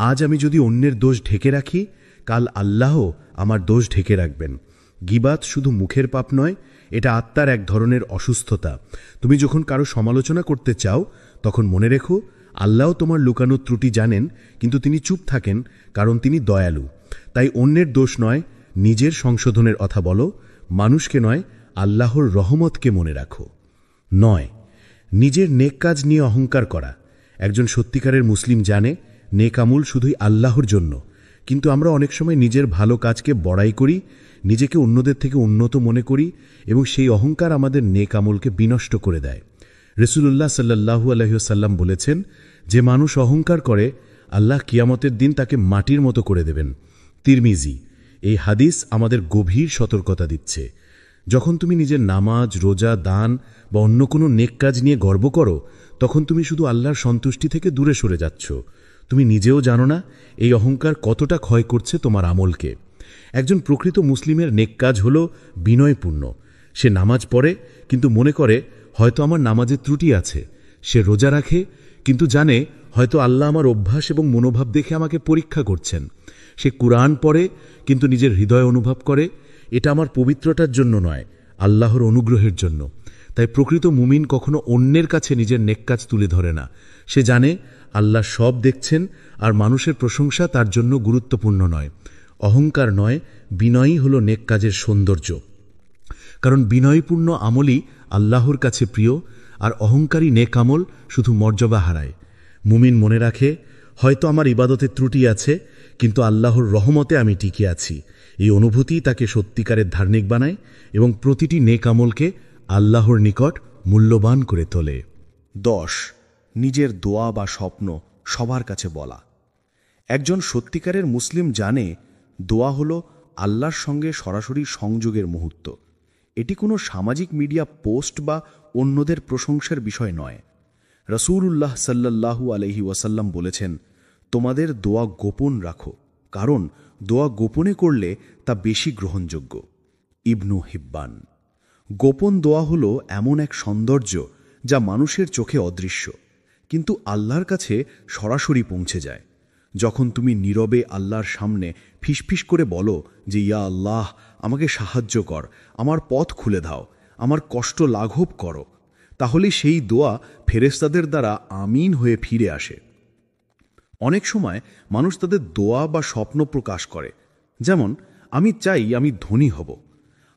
আজ আমি যদি অন্যের দোষ ঢেকে রাখি, কাল আল্লাহ আমার দোষ ঢেকে রাখবেন। গীবাত শুধু মুখের পাপ নয়, এটা আত্মার এক ধরনের অসুস্থতা। তুমি যখন কারো সমালোচনা করতে চাও তখন মনে রেখো, আল্লাহ তোমার লুকানো ত্রুটি জানেন, কিন্তু তিনি চুপ থাকেন কারণ তিনি দয়ালু। তাই অন্যের দোষ নয়, নিজের সংশোধনের কথা বলো। মানুষকে নয়, আল্লাহর রহমতকে মনে রাখো। 9, নিজের নেক কাজ নিয়ে অহংকার করা। একজন সত্যিকারের মুসলিম জানে নেক আমল শুধুই আল্লাহর জন্য, কিন্তু আমরা অনেক সময় নিজের ভালো কাজকে বড়াই করি, নিজেকে অন্যদের থেকে উন্নত মনে করি, এবং সেই অহংকার আমাদের নেক আমলকে বিনষ্ট করে দেয়। রাসূলুল্লাহ সাল্লাল্লাহু আলাইহি ওয়াসাল্লাম বলেছেন, যে মানুষ অহংকার করে আল্লাহ কিয়ামতের দিন তাকে মাটির মতো করে দেবেন। তিরমিজি। এই হাদিস আমাদের গভীর সতর্কতা দিচ্ছে। যখন তুমি নিজের নামাজ, রোজা, দান বা অন্য কোনো নেক কাজ নিয়ে গর্ব করো, তখন তুমি শুধু আল্লাহর সন্তুষ্টি থেকে দূরে সরে যাচ্ছ। তুমি নিজেও জানো না এই অহংকার কতটা ক্ষয় করছে তোমার আমলকে। একজন প্রকৃত মুসলিমের নেক কাজ হল বিনয়পূর্ণ। সে নামাজ পড়ে কিন্তু মনে করে হয়তো আমার নামাজে ত্রুটি আছে। সে রোজা রাখে কিন্তু জানে হয়তো আল্লাহ আমার অভ্যাস এবং মনোভাব দেখে আমাকে পরীক্ষা করছেন। সে কুরআন পড়ে কিন্তু নিজের হৃদয় অনুভব করে এটা আমার পবিত্রতার জন্য নয়, আল্লাহর অনুগ্রহের জন্য। তাই প্রকৃত মুমিন কখনো অন্যের কাছে নিজের নেক কাজ তুলে ধরে না। সে জানে আল্লাহ সব দেখছেন আর মানুষের প্রশংসা তার জন্য গুরুত্বপূর্ণ নয়। অহংকার নয়, বিনয়ই হল নেক কাজের সৌন্দর্য। কারণ বিনয়পূর্ণ আমলই আল্লাহর কাছে প্রিয়, আর অহংকারী নেক আমল শুধু মর্যাদা হারায়। মুমিন মনে রাখে, হয়তো আমার ইবাদতে ত্রুটি আছে, কিন্তু আল্লাহর রহমতে আমি টিকে আছি। এই অনুভূতি তাকে সত্যিকারের ধার্মিক বানায় এবং প্রতিটি নেক আমলকে আল্লাহর নিকট মূল্যবান করে তোলে। 10, নিজের দোয়া বা স্বপ্ন সবার কাছে বলা। একজন সত্যিকারের মুসলিম জানে দোয়া হল আল্লাহর সঙ্গে সরাসরি সংযোগের মুহূর্ত। এটি কোনো সামাজিক মিডিয়া পোস্ট বা অন্যদের প্রশংসার বিষয় নয়। রাসূলুল্লাহ সাল্লাল্লাহু আলাইহি ওয়াসাল্লাম বলেছেন, তোমাদের দোয়া গোপন রাখো, কারণ দোয়া গোপনে করলে তা বেশি গ্রহণযোগ্য। ইবনু হিব্বান। গোপন দোয়া হল এমন এক সৌন্দর্য যা মানুষের চোখে অদৃশ্য, কিন্তু আল্লাহর কাছে সরাসরি পৌঁছে যায়। যখন তুমি নীরবে আল্লাহর সামনে ফিসফিস করে বলো যে, ইয়া আল্লাহ, আমাকে সাহায্য কর, আমার পথ খুলে দাও, আমার কষ্ট লাঘব করো, তাহলে সেই দোয়া ফেরেশতাদের দ্বারা আমিন হয়ে ফিরে আসে। অনেক সময় মানুষ তাদের দোয়া বা স্বপ্ন প্রকাশ করে, যেমন আমি চাই আমি ধনী হব,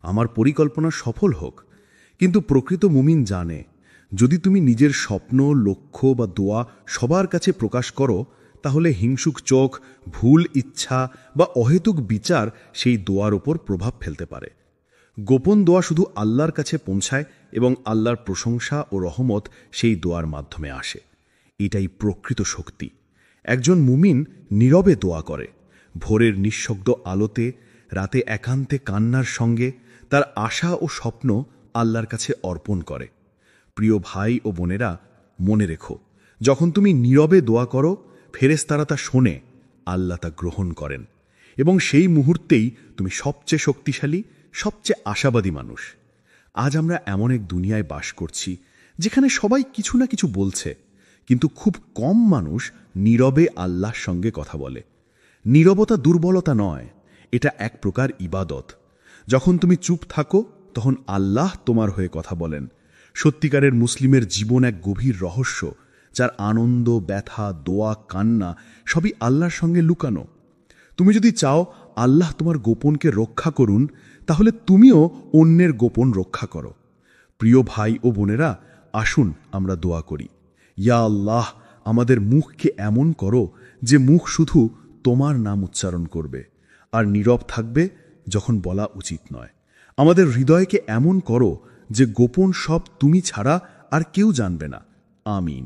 আমার পরিকল্পনা সফল হোক। কিন্তু প্রকৃত মুমিন জানে, যদি তুমি নিজের স্বপ্ন, লক্ষ্য বা দোয়া সবার কাছে প্রকাশ করো, তাহলে হিংসুক চোখ, ভুল ইচ্ছা বা অহেতুক বিচার সেই দোয়ার ওপর প্রভাব ফেলতে পারে। গোপন দোয়া শুধু আল্লাহর কাছে পৌঁছায় এবং আল্লাহর প্রশংসা ও রহমত সেই দোয়ার মাধ্যমে আসে। এটাই প্রকৃত শক্তি। একজন মুমিন নীরবে দোয়া করে, ভোরের নিঃশব্দ আলোতে, রাতে একান্তে কান্নার সঙ্গে তার আশা ও স্বপ্ন আল্লাহর কাছে অর্পণ করে। প্রিয় ভাই ও বোনেরা, মনে রেখো, যখন তুমি নীরবে দোয়া করো, ফেরেশতারা তা শোনে, আল্লাহ তা গ্রহণ করেন, এবং সেই মুহূর্তেই তুমি সবচেয়ে শক্তিশালী, সবচেয়ে আশাবাদী মানুষ। আজ আমরা এমন এক দুনিয়ায় বাস করছি যেখানে সবাই কিছু না কিছু বলছে, কিন্তু খুব কম মানুষ নীরবে আল্লাহর সঙ্গে কথা বলে। নীরবতা দুর্বলতা নয়, এটা এক প্রকার ইবাদত। যখন তুমি চুপ থাকো তখন আল্লাহ তোমার হয়ে কথা বলেন। সত্যিকারের মুসলিমের জীবন এক গভীর রহস্য, যার আনন্দ, ব্যথা, দোয়া, কান্না সবই আল্লাহর সঙ্গে লুকানো। তুমি যদি চাও আল্লাহ তোমার গোপনকে রক্ষা করুন, তাহলে তুমিও অন্যের গোপন রক্ষা করো। প্রিয় ভাই ও বোনেরা, আসুন আমরা দোয়া করি। ইয়া আল্লাহ, আমাদের মুখকে এমন করো যে মুখ শুধু তোমার নাম উচ্চারণ করবে আর নীরব থাকবে যখন বলা উচিত নয়। আমাদের হৃদয়কে এমন করো যে গোপন সব তুমি ছাড়া আর কেউ জানবে না। আমিন।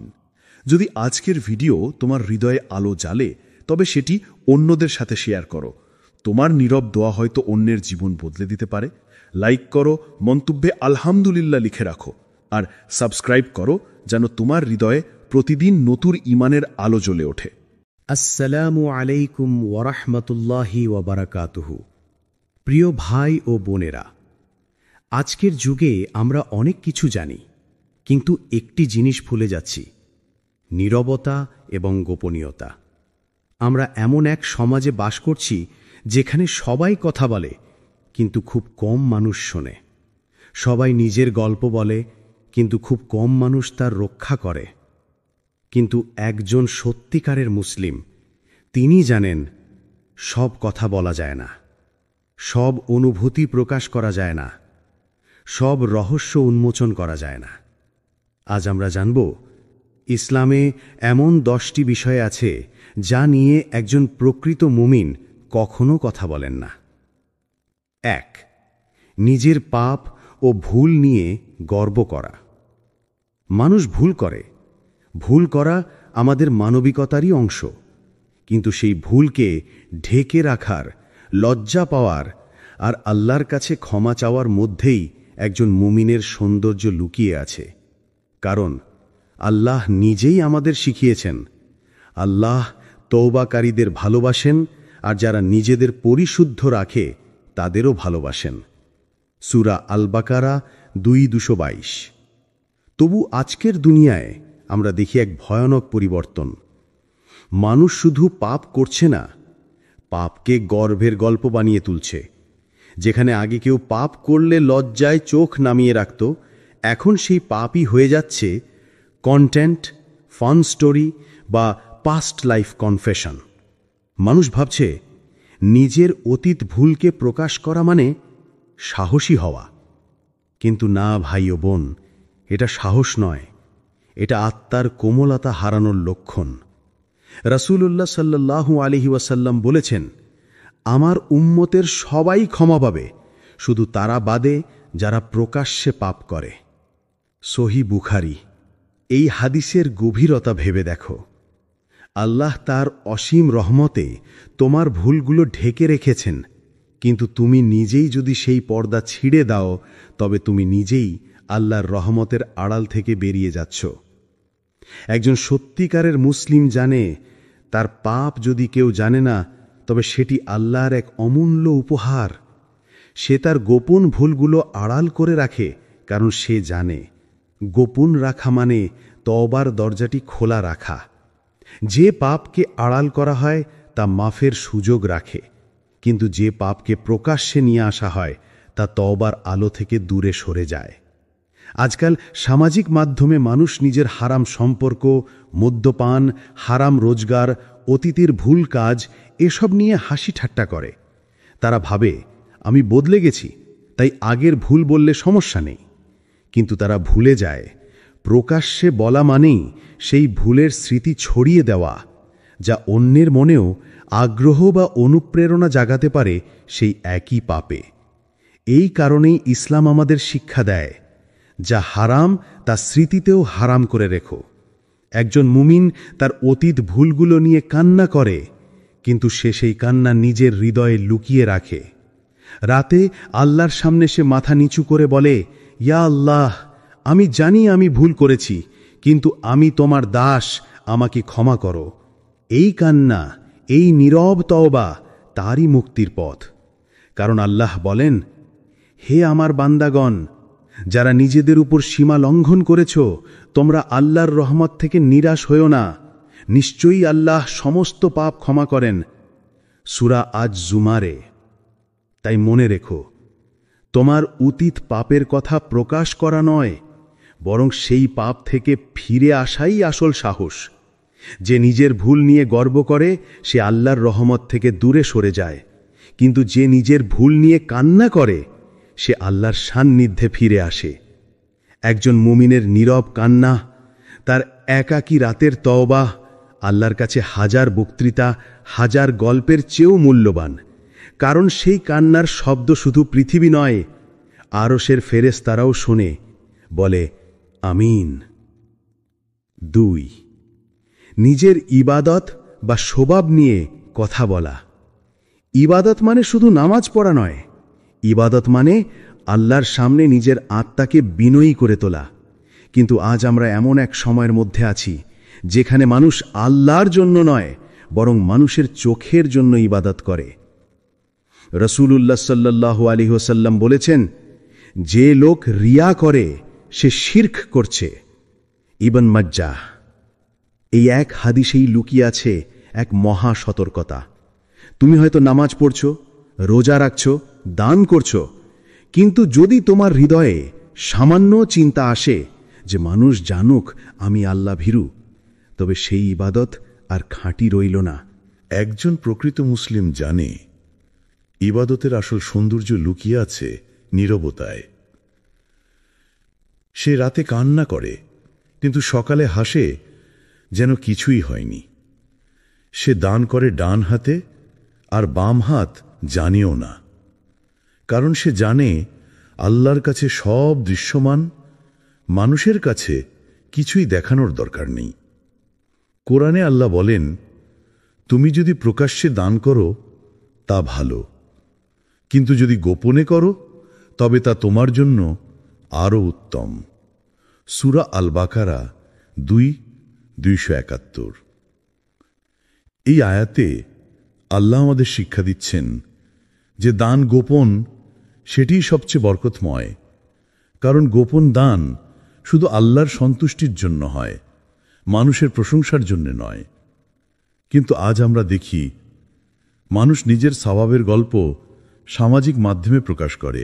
যদি আজকের ভিডিও তোমার হৃদয়ে আলো জ্বালে, তবে সেটি অন্যদের সাথে শেয়ার করো। তোমার নীরব দোয়া হয়তো অন্যের জীবন বদলে দিতে পারে। লাইক করো, মন্তব্যে আলহামদুলিল্লাহ লিখে রাখো, আর সাবস্ক্রাইব করো যেন তোমার হৃদয়ে প্রতিদিন নতুন ঈমানের আলো জ্বলে ওঠে। আসসালামু আলাইকুম ওয়ারাহমাতুল্লাহি ওয়াবারাকাতুহু। প্রিয় ভাই ও বোনেরা, আজকের যুগে আমরা অনেক কিছু জানি, কিন্তু একটি জিনিস ভুলে যাচ্ছি: নীরবতা এবং গোপনীয়তা। আমরা এমন এক সমাজে বাস করছি যেখানে সবাই কথা বলে, কিন্তু খুব কম মানুষ শোনে। সবাই নিজের গল্প বলে, কিন্তু খুব কম মানুষ তার রক্ষা করে। কিন্তু একজন সত্যিকারের মুসলিম তিনি জানেন, সব কথা বলা যায় না, সব অনুভূতি প্রকাশ করা যায় না, সব রহস্য উন্মোচন করা যায় না। আজ আমরা জানব, ইসলামে এমন 10টি বিষয় আছে যা নিয়ে একজন প্রকৃত মুমিন কখনো কথা বলেন না। 1. নিজের পাপ ও ভুল নিয়ে গর্ব করা। মানুষ ভুল করে। ভুল করা আমাদের মানবিকতারই অংশ, কিন্তু সেই ভুলকে ঢেকে রাখার, লজ্জা পাওয়ার আর আল্লাহর কাছে ক্ষমা চাওয়ার মধ্যেই একজন মুমিনের সৌন্দর্য লুকিয়ে আছে। কারণ আল্লাহ নিজেই আমাদের শিখিয়েছেন, আল্লাহ তওবাকারীদের ভালোবাসেন, আর যারা নিজেদের পরিশুদ্ধ রাখে তাদেরও ভালোবাসেন। সূরা আল বাকারা 2:222। তবু আজকের দুনিয়ায় আমরা দেখি এক ভয়ানক পরিবর্তন। মানুষ শুধু পাপ করছে না, পাপকে গর্বের গল্প বানিয়ে তুলছে। যেখানে আগে কেউ পাপ করলে লজ্জায় চোখ নামিয়ে রাখত, এখন সেই পাপই হয়ে যাচ্ছে কন্টেন্ট, ফান স্টোরি বা পাস্ট লাইফ কনফেশন। মানুষ ভাবছে নিজের অতীত ভুলকে প্রকাশ করা মানে সাহসী হওয়া। কিন্তু না ভাই ও বোন, এটা সাহস নয়, এটা আত্মার কোমলতা হারানোর লক্ষণ। রাসূলুল্লাহ সাল্লাল্লাহু আলাইহি ওয়াসাল্লাম বলেছেন, আমার উম্মতের সবাই ক্ষমা পাবে, শুধু তারা বাদে যারা প্রকাশ্যে পাপ করে। সহিহ বুখারী। এই হাদিসের গভীরতা ভেবে দেখো। আল্লাহ তার অসীম রহমতে তোমার ভুলগুলো ঢেকে রেখেছেন, কিন্তু তুমি নিজেই যদি সেই পর্দা ছিঁড়ে দাও, তবে তুমি নিজেই আল্লাহর রহমতের আড়াল থেকে বেরিয়ে যাচ্ছ। একজন সত্যিকারের মুসলিম জানে, তার পাপ যদি কেউ জানে না, তবে সেটি আল্লাহর এক অমূল্য উপহার। সে তার গোপন ভুলগুলো আড়াল করে রাখে, কারণ সে জানে গোপন রাখা মানে তওবার দরজাটি খোলা রাখা। যে পাপকে আড়াল করা হয় তা মাফের সুযোগ রাখে, কিন্তু যে পাপকে প্রকাশ্যে নিয়ে আসা হয় তা তওবার আলো থেকে দূরে সরে যায়। আজকাল সামাজিক মাধ্যমে মানুষ নিজের হারাম সম্পর্ক, মদ্যপান, হারাম রোজগার, অতীতের ভুল কাজ এসব নিয়ে হাসি ঠাট্টা করে। তারা ভাবে, আমি বদলে গেছি, তাই আগের ভুল বললে সমস্যা নেই। কিন্তু তারা ভুলে যায়, প্রকাশ্যে বলা মানেই সেই ভুলের স্মৃতি ছড়িয়ে দেওয়া, যা অন্যের মনেও আগ্রহ বা অনুপ্রেরণা জাগাতে পারে সেই একই পাপে। এই কারণেই ইসলাম আমাদের শিক্ষা দেয়, যা হারাম তা স্মৃতিতেও হারাম করে রেখো। একজন মুমিন তার অতীত ভুলগুলো নিয়ে কান্না করে, কিন্তু সে সেই কান্না নিজের হৃদয়ে লুকিয়ে রাখে। রাতে আল্লাহর সামনে সে মাথা নিচু করে বলে, ইয়া আল্লাহ, আমি জানি আমি ভুল করেছি, কিন্তু আমি তোমার দাস, আমাকে ক্ষমা করো। এই কান্না, এই নীরব তওবা তারই মুক্তির পথ। কারণ আল্লাহ বলেন, হে আমার বান্দাগণ, যারা নিজেদের উপর সীমা লঙ্ঘন করেছ, তোমরা আল্লাহর রহমত থেকে নিরাশ হও না। নিশ্চয়ই আল্লাহ সমস্ত পাপ ক্ষমা করেন। সূরা আজ-জুমারে। তাই মনে রেখো, তোমার অতীত পাপের কথা প্রকাশ করা নয়, বরং সেই পাপ থেকে ফিরে আসাই আসল সাহস। যে নিজের ভুল নিয়ে গর্ব করে সে আল্লাহর রহমত থেকে দূরে সরে যায়, কিন্তু যে নিজের ভুল নিয়ে কান্না করে সে আল্লাহর সান্নিধ্যে ফিরে আসে। একজন মুমিনের নীরব কান্না, তার একাকী রাতের তওবা আল্লাহর কাছে হাজার বক্তৃতা, হাজার গল্পের চেয়েও মূল্যবান। কারণ সেই কান্নার শব্দ শুধু পৃথিবী নয়, আরশের ফেরেশতারাও শোনে, বলে আমিন। 2, নিজের ইবাদত বা স্বভাব নিয়ে কথা বলা। ইবাদত মানে শুধু নামাজ পড়া নয়, ইবাদত মানে আল্লাহর সামনে নিজের আত্মাকে বিনয়ী করে তোলা। কিন্তু আজ আমরা এমন এক সময়ের মধ্যে আছি যেখানে মানুষ আল্লাহর জন্য নয়, বরং মানুষের চোখের জন্য ইবাদত করে। রাসূলুল্লাহ সাল্লাল্লাহু আলাইহি ওয়াসাল্লাম বলেছেন, যে লোক রিয়া করে সে শিরক করছে। ইবন মাজ্জাহ। এই এক হাদিসেই লুকিয়ে আছে এক মহা সতর্কতা। তুমি হয়তো নামাজ পড়ছো, রোজা রাখছো, দান করছো, কিন্তু যদি তোমার হৃদয়ে সামান্য চিন্তা আসে যে মানুষ জানুক আমি আল্লাহ ভীরু, তবে সেই ইবাদত আর খাঁটি রইল না। একজন প্রকৃত মুসলিম জানে ইবাদতের আসল সৌন্দর্য লুকিয়ে আছে নীরবতায়। সে রাতে কান্না করে, কিন্তু সকালে হাসে যেন কিছুই হয়নি। সে দান করে ডান হাতে, আর বাম হাত জানেও না, কারণ সে জানে আল্লাহর কাছে সব দৃশ্যমান, মানুষের কাছে কিছুই দেখানোর দরকার নেই। কোরআনে আল্লাহ বলেন, তুমি যদি প্রকাশ্যে দান করো তা ভালো, কিন্তু যদি গোপনে করো তবে তা তোমার জন্য আরও উত্তম। সূরা আল বাকারা 2:271। এই আয়াতে আল্লাহ আমাদের শিক্ষা দিচ্ছেন যে দান গোপন সেটিই সবচেয়ে বরকতময়, কারণ গোপন দান শুধু আল্লাহর সন্তুষ্টির জন্য হয়, মানুষের প্রশংসার জন্য নয়। কিন্তু আজ আমরা দেখি মানুষ নিজের স্বভাবের গল্প সামাজিক মাধ্যমে প্রকাশ করে।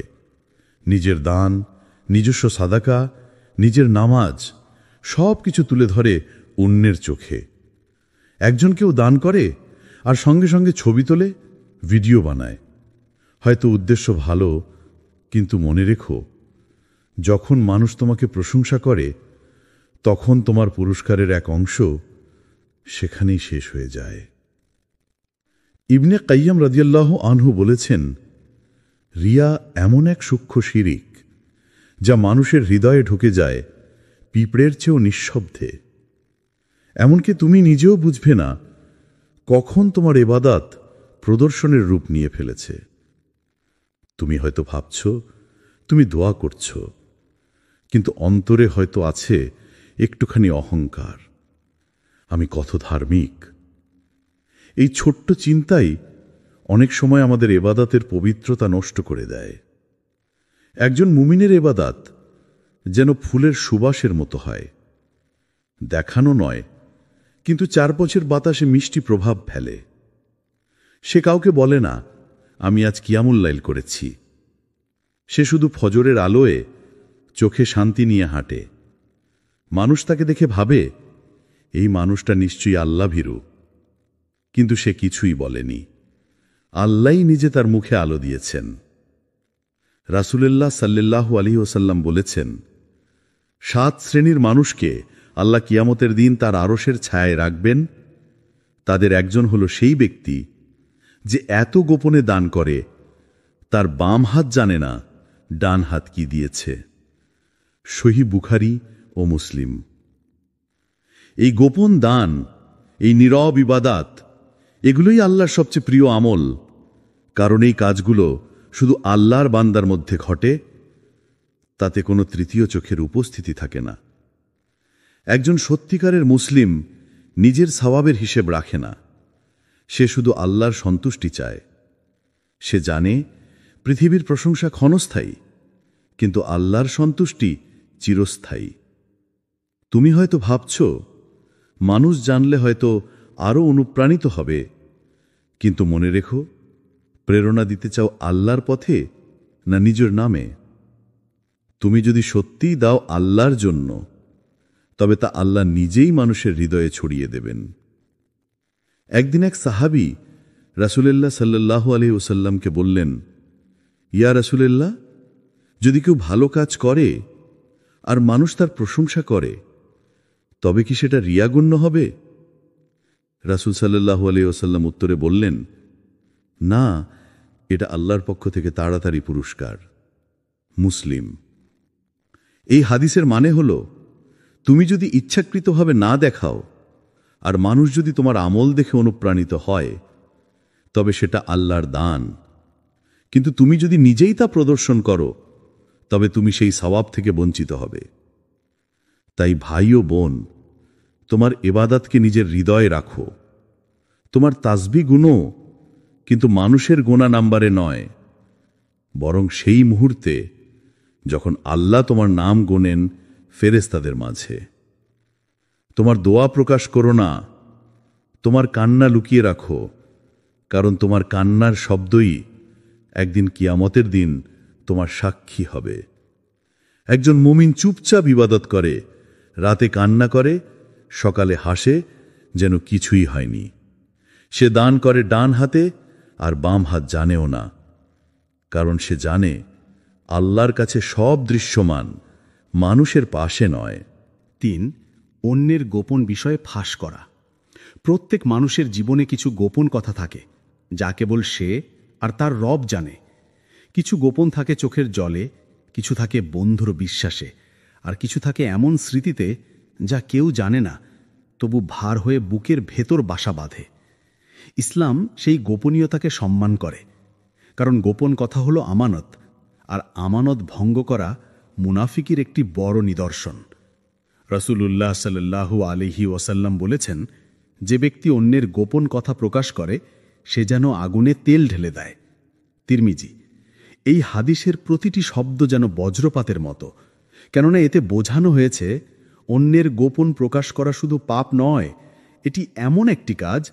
নিজের দান, নিজস্ব সাদাকা, নিজের নামাজ সব কিছু তুলে ধরে অন্যের চোখে। একজন কেউ দান করে আর সঙ্গে সঙ্গে ছবি তোলে, ভিডিও বানায়। হয়তো উদ্দেশ্য ভালো, কিন্তু মনে রেখো, যখন মানুষ তোমাকে প্রশংসা করে তখন তোমার পুরস্কারের এক অংশ সেখানেই শেষ হয়ে যায়। ইবনে কাইয়্যিম রাদিয়াল্লাহু আনহু বলেছেন, রিয়া এমন এক সূক্ষ্ম শিরিক যা মানুষের হৃদয়ে ঢুকে যায় পিঁপড়ের চেয়েও নিঃশব্দে। এমনকি তুমি নিজেও বুঝবে না কখন তোমার ইবাদত প্রদর্শনের রূপ নিয়ে ফেলেছে। তুমি হয়তো ভাবছ তুমি দোয়া করছ, কিন্তু অন্তরে হয়তো আছে একটুখানি অহংকার, আমি কত ধার্মিক। এই ছোট্ট চিন্তাই অনেক সময় আমাদের ইবাদতের পবিত্রতা নষ্ট করে দেয়। একজন মুমিনের ইবাদত যেন ফুলের সুবাসের মতো হয়, দেখানো নয়, কিন্তু চারপাশের বাতাসে মিষ্টি প্রভাব ফেলে। সে কাউকে বলে না আমি আজ কিয়ামুল লাইল করেছি, সে শুধু ফজরের আলোয় চোখে শান্তি নিয়ে হাঁটে। মানুষ তাকে দেখে ভাবে এই মানুষটা নিশ্চয়ই আল্লাহ ভীরু, কিন্তু সে কিছুই বলেনি। আল্লাহই নিজে তার মুখে আলো দিয়েছেন। রাসূলুল্লাহ সাল্লাল্লাহু আলাইহি ওয়াসাল্লাম বলেছেন, 7 শ্রেণীর মানুষকে আল্লাহ কিয়ামতের দিন তার আরশের ছায়ায় রাখবেন। তাদের একজন হলো সেই ব্যক্তি যে এত গোপনে দান করে তার বাম হাত জানে না ডান হাত কি দিয়েছে। সহিহ বুখারী ও মুসলিম। এই গোপন দান, এই নীরব ইবাদত, এগুলোই আল্লাহর সবচেয়ে প্রিয় আমল, কারণ এই কাজগুলো শুধু আল্লাহর বান্দার মধ্যে ঘটে, তাতে কোনো তৃতীয় চোখের উপস্থিতি থাকে না। একজন সত্যিকারের মুসলিম নিজের সওয়াবের হিসেব রাখে না, সে শুধু আল্লাহর সন্তুষ্টি চায়। সে জানে পৃথিবীর প্রশংসা ক্ষণস্থায়ী, কিন্তু আল্লাহর সন্তুষ্টি চিরস্থায়ী। তুমি হয়তো ভাবছ মানুষ জানলে হয়তো আরও অনুপ্রাণিত হবে, কিন্তু মনে রেখো, প্রেরণা দিতে চাও আল্লাহর পথে না নিজের নামে? তুমি যদি সত্যিই দাও আল্লাহর জন্য, তবে তা আল্লাহ নিজেই মানুষের হৃদয়ে ছড়িয়ে দেবেন। একদিন এক সাহাবী রাসূলুল্লাহ সাল্লাল্লাহু আলাইহি ওয়াসাল্লামকে বললেন, ইয়া রাসূলুল্লাহ, যদি কেউ ভালো কাজ করে আর মানুষ তার প্রশংসা করে, তবে কি সেটা রিয়া গণ্য হবে? রাসূল সাল্লাল্লাহু আলাইহি ওয়াসাল্লাম উত্তরে বললেন, না, এটা আল্লাহর পক্ষ থেকে তাড়াতাড়ি পুরস্কার। মুসলিম। এই হাদিসের মানে হল, তুমি যদি ইচ্ছাকৃতভাবে না দেখাও আর মানুষ যদি তোমার আমল দেখে অনুপ্রাণিত হয়, তবে সেটা আল্লাহর দান। কিন্তু তুমি যদি নিজেই তা প্রদর্শন করো, তবে তুমি সেই সওয়াব থেকে বঞ্চিত হবে। তাই ভাই ও বোন, তোমার ইবাদতকে নিজের হৃদয়ে রাখো। তোমার তাসবিহ গুনো, কিন্তু মানুষের গোনা নাম্বারে নয়, বরং সেই মুহূর্তে যখন আল্লাহ তোমার নাম গোনেন ফেরেশতাদের মাঝে। তোমার দোয়া প্রকাশ করো না, তোমার কান্না লুকিয়ে রাখো, কারণ তোমার কান্নার শব্দই একদিন কিয়ামতের দিন তোমার সাক্ষী হবে। একজন মুমিন চুপচাপ ইবাদত করে, রাতে কান্না করে, সকালে হাসে যেন কিছুই হয়নি। সে দান করে ডান হাতে আর বাম হাত জানেও না, কারণ সে জানে আল্লাহর কাছে সব দৃশ্যমান, মানুষের পাশে নয়। 3. অন্যের গোপন বিষয়ে ফাঁস করা। প্রত্যেক মানুষের জীবনে কিছু গোপন কথা থাকে, যা কেবল সে আর তার রব জানে। কিছু গোপন থাকে চোখের জলে, কিছু থাকে বন্ধুর বিশ্বাসে, আর কিছু থাকে এমন স্মৃতিতে যা কেউ জানে না, তবু ভার হয়ে বুকের ভেতর বাসা বাঁধে। ইসলাম সেই গোপনীয়তাকে সম্মান করে, কারণ গোপন কথা হলো আমানত, আর আমানত ভঙ্গ করা মুনাফিকির একটি বড় নিদর্শন। রাসূলুল্লাহ সাল্লাল্লাহু আলাইহি ওয়াসাল্লাম বলেছেন, যে ব্যক্তি অন্যের গোপন কথা প্রকাশ করে, সে যেন আগুনে তেল ঢেলে দেয়। তিরমিজি। এই হাদিসের প্রতিটি শব্দ যেন বজ্রপাতের মতো, কেননা এতে বোঝানো হয়েছে অন্যের গোপন প্রকাশ করা শুধু পাপ নয়, এটি এমন একটি কাজ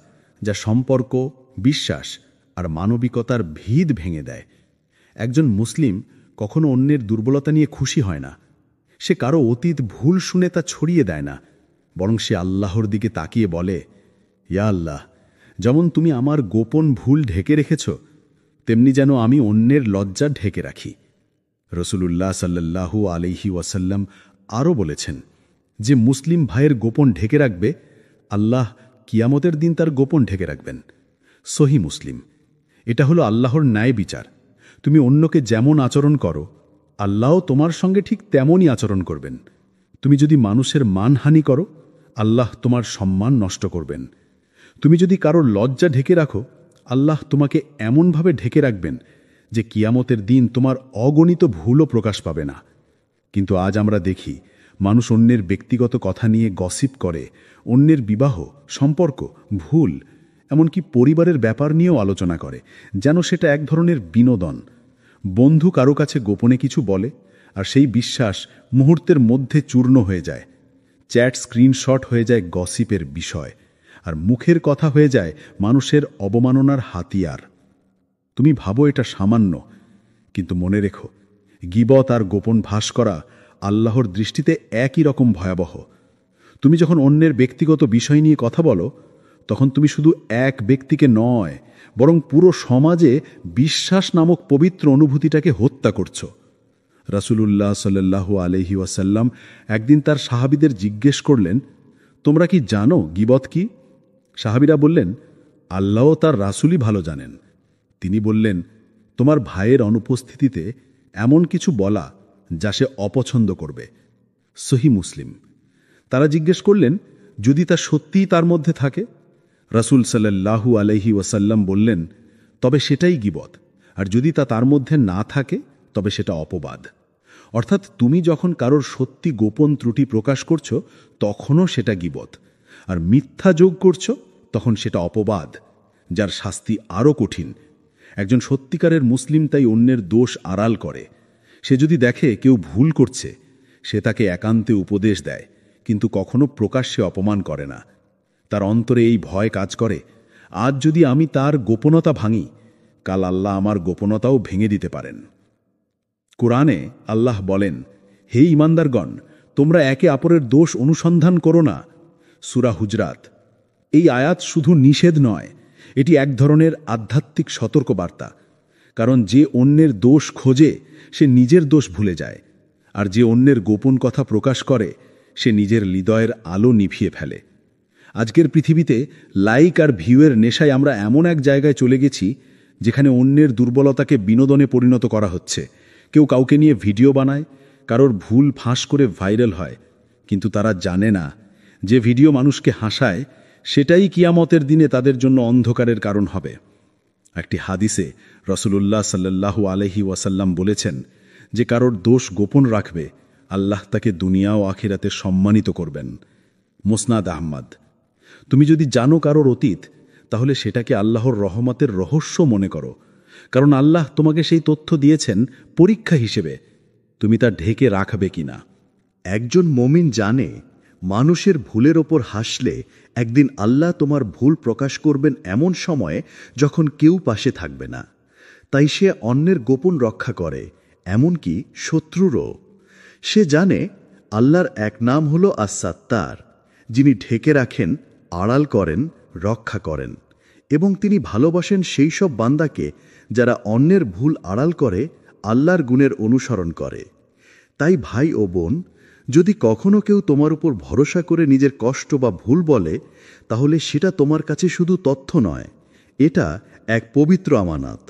যা সম্পর্ক, বিশ্বাস আর মানবিকতার ভিত ভেঙে দেয়। একজন মুসলিম কখনো অন্যের দুর্বলতা নিয়ে খুশি হয় না। সে কারো অতীত ভুল শুনে তা ছড়িয়ে দেয় না, বরং সে আল্লাহর দিকে তাকিয়ে বলে, ইয়া আল্লাহ, যেমন তুমি আমার গোপন ভুল ঢেকে রেখেছ, তেমনি যেন আমি অন্যের লজ্জা ঢেকে রাখি। রাসূলুল্লাহ সাল্লাল্লাহু আলাইহি ওয়াসাল্লাম আরও বলেছেন, যে মুসলিম ভাইয়ের গোপন ঢেকে রাখবে, আল্লাহ কিয়ামতের দিন তার গোপন ঢেকে রাখবেন। সহিহ মুসলিম। এটা হলো আল্লাহর ন্যায় বিচার। তুমি অন্যকে যেমন আচরণ করো, আল্লাহও তোমার সঙ্গে ঠিক তেমনই আচরণ করবেন। তুমি যদি মানুষের মানহানি করো, আল্লাহ তোমার সম্মান নষ্ট করবেন। তুমি যদি কারোর লজ্জা ঢেকে রাখো, আল্লাহ তোমাকে এমনভাবে ঢেকে রাখবেন যে কিয়ামতের দিন তোমার অগণিত ভুলও প্রকাশ পাবে না। কিন্তু আজ আমরা দেখি, মানুষ অন্যের ব্যক্তিগত কথা নিয়ে গসিপ করে, অন্যের বিবাহ, সম্পর্ক, ভুল, এমনকি পরিবারের ব্যাপার নিয়েও আলোচনা করে, যেন সেটা এক ধরনের বিনোদন। বন্ধু কারো কাছে গোপনে কিছু বলে, আর সেই বিশ্বাস মুহূর্তের মধ্যে চূর্ণ হয়ে যায়। চ্যাট স্ক্রিনশট হয়ে যায় গসিপের বিষয়, আর মুখের কথা হয়ে যায় মানুষের অবমাননার হাতিয়ার। তুমি ভাবো এটা সামান্য, কিন্তু মনে রেখো, গীবত আর গোপন ভাস করা আল্লাহর দৃষ্টিতে একই রকম ভয়াবহ। তুমি যখন অন্যের ব্যক্তিগত বিষয় নিয়ে কথা বলো, তখন তুমি শুধু এক ব্যক্তিকে নয়, বরং পুরো সমাজে বিশ্বাস নামক পবিত্র অনুভূতিটাকে হত্যা করছো। রাসূলুল্লাহ সাল্লাল্লাহু আলাইহি ওয়াসাল্লাম একদিন তার সাহাবীদের জিজ্ঞেস করলেন, তোমরা কি জানো গীবত কি? সাহাবীরা বললেন, আল্লাহ তার রাসূলই ভালো জানেন। তিনি বললেন, তোমার ভাইয়ের অনুপস্থিতিতে এমন কিছু বলা যা সে অপছন্দ করবে। সহিহ মুসলিম। তারা জিজ্ঞেস করলেন, যদি তা সত্যিই তার মধ্যে থাকে? রাসূল সাল্লাল্লাহু আলাইহি ওয়াসাল্লাম বললেন, তবে সেটাই গীবত, আর যদি তা তার মধ্যে না থাকে, তবে সেটা অপবাদ। অর্থাৎ তুমি যখন কারোর সত্যি গোপন ত্রুটি প্রকাশ করছো, তখনও সেটা গীবত, আর মিথ্যা যোগ করছো, তখন সেটা অপবাদ, যার শাস্তি আরও কঠিন। একজন সত্যিকারের মুসলিম তাই অন্যের দোষ আড়াল করে। সে যদি দেখে কেউ ভুল করছে, সে তাকে একান্তে উপদেশ দেয়, কিন্তু কখনো প্রকাশ্যে অপমান করে না। তার অন্তরে এই ভয় কাজ করে, আজ যদি আমি তার গোপনতা ভাঙি, কাল আল্লাহ আমার গোপনতাও ভেঙে দিতে পারেন। কোরআনে আল্লাহ বলেন, হে ঈমানদারগণ, তোমরা একে অপরের দোষ অনুসন্ধান করো না। সূরা হুজরাত। এই আয়াত শুধু নিষেধ নয়, এটি এক ধরনের আধ্যাত্মিক সতর্কবার্তা। কারণ যে অন্যের দোষ খোঁজে সে নিজের দোষ ভুলে যায়, আর যে অন্যের গোপন কথা প্রকাশ করে সে নিজের হৃদয়ের আলো নিভিয়ে ফেলে। আজকের পৃথিবীতে লাইক আর ভিউয়ের নেশায় আমরা এমন এক জায়গায় চলে গেছি যেখানে অন্যের দুর্বলতাকে বিনোদনে পরিণত করা হচ্ছে। কেউ কাউকে নিয়ে ভিডিও বানায়, কারোর ভুল ফাঁস করে ভাইরাল হয়, কিন্তু তারা জানে না যে ভিডিও মানুষকে হাসায় সেটাই কিয়ামতের দিনে তাদের জন্য অন্ধকারের কারণ হবে। একটি হাদিসে রাসূলুল্লাহ সাল্লাল্লাহু আলাইহি ওয়াসাল্লাম বলেছেন, যে কারোর দোষ গোপন রাখবে আল্লাহ তাকে দুনিয়া ও আখিরাতে সম্মানিত করবেন। মুসনাদ আহমদ। তুমি যদি জানো কারোর অতীত, তাহলে সেটাকে আল্লাহর রহমতের রহস্য মনে করো, কারণ আল্লাহ তোমাকে সেই তথ্য দিয়েছেন পরীক্ষা হিসেবে, তুমি তা ঢেকে রাখবে কিনা। একজন মুমিন জানে মানুষের ভুলের ওপর হাসলে একদিন আল্লাহ তোমার ভুল প্রকাশ করবেন এমন সময়ে যখন কেউ পাশে থাকবে না। তাই সে অন্যের গোপন রক্ষা করে, এমনকি শত্রুরও। সে জানে আল্লাহর এক নাম হল আস-সাত্তার, যিনি ঢেকে রাখেন, আড়াল করেন, রক্ষা করেন, এবং তিনি ভালোবাসেন সেই সব বান্দাকে যারা অন্যের ভুল আড়াল করে আল্লাহর গুণের অনুসরণ করে। তাই ভাই ও বোন, যদি কখনো কেউ তোমার উপর ভরসা করে নিজের কষ্ট বা ভুল বলে, তাহলে সেটা তোমার কাছে শুধু তথ্য নয়, এটা এক পবিত্র আমানত।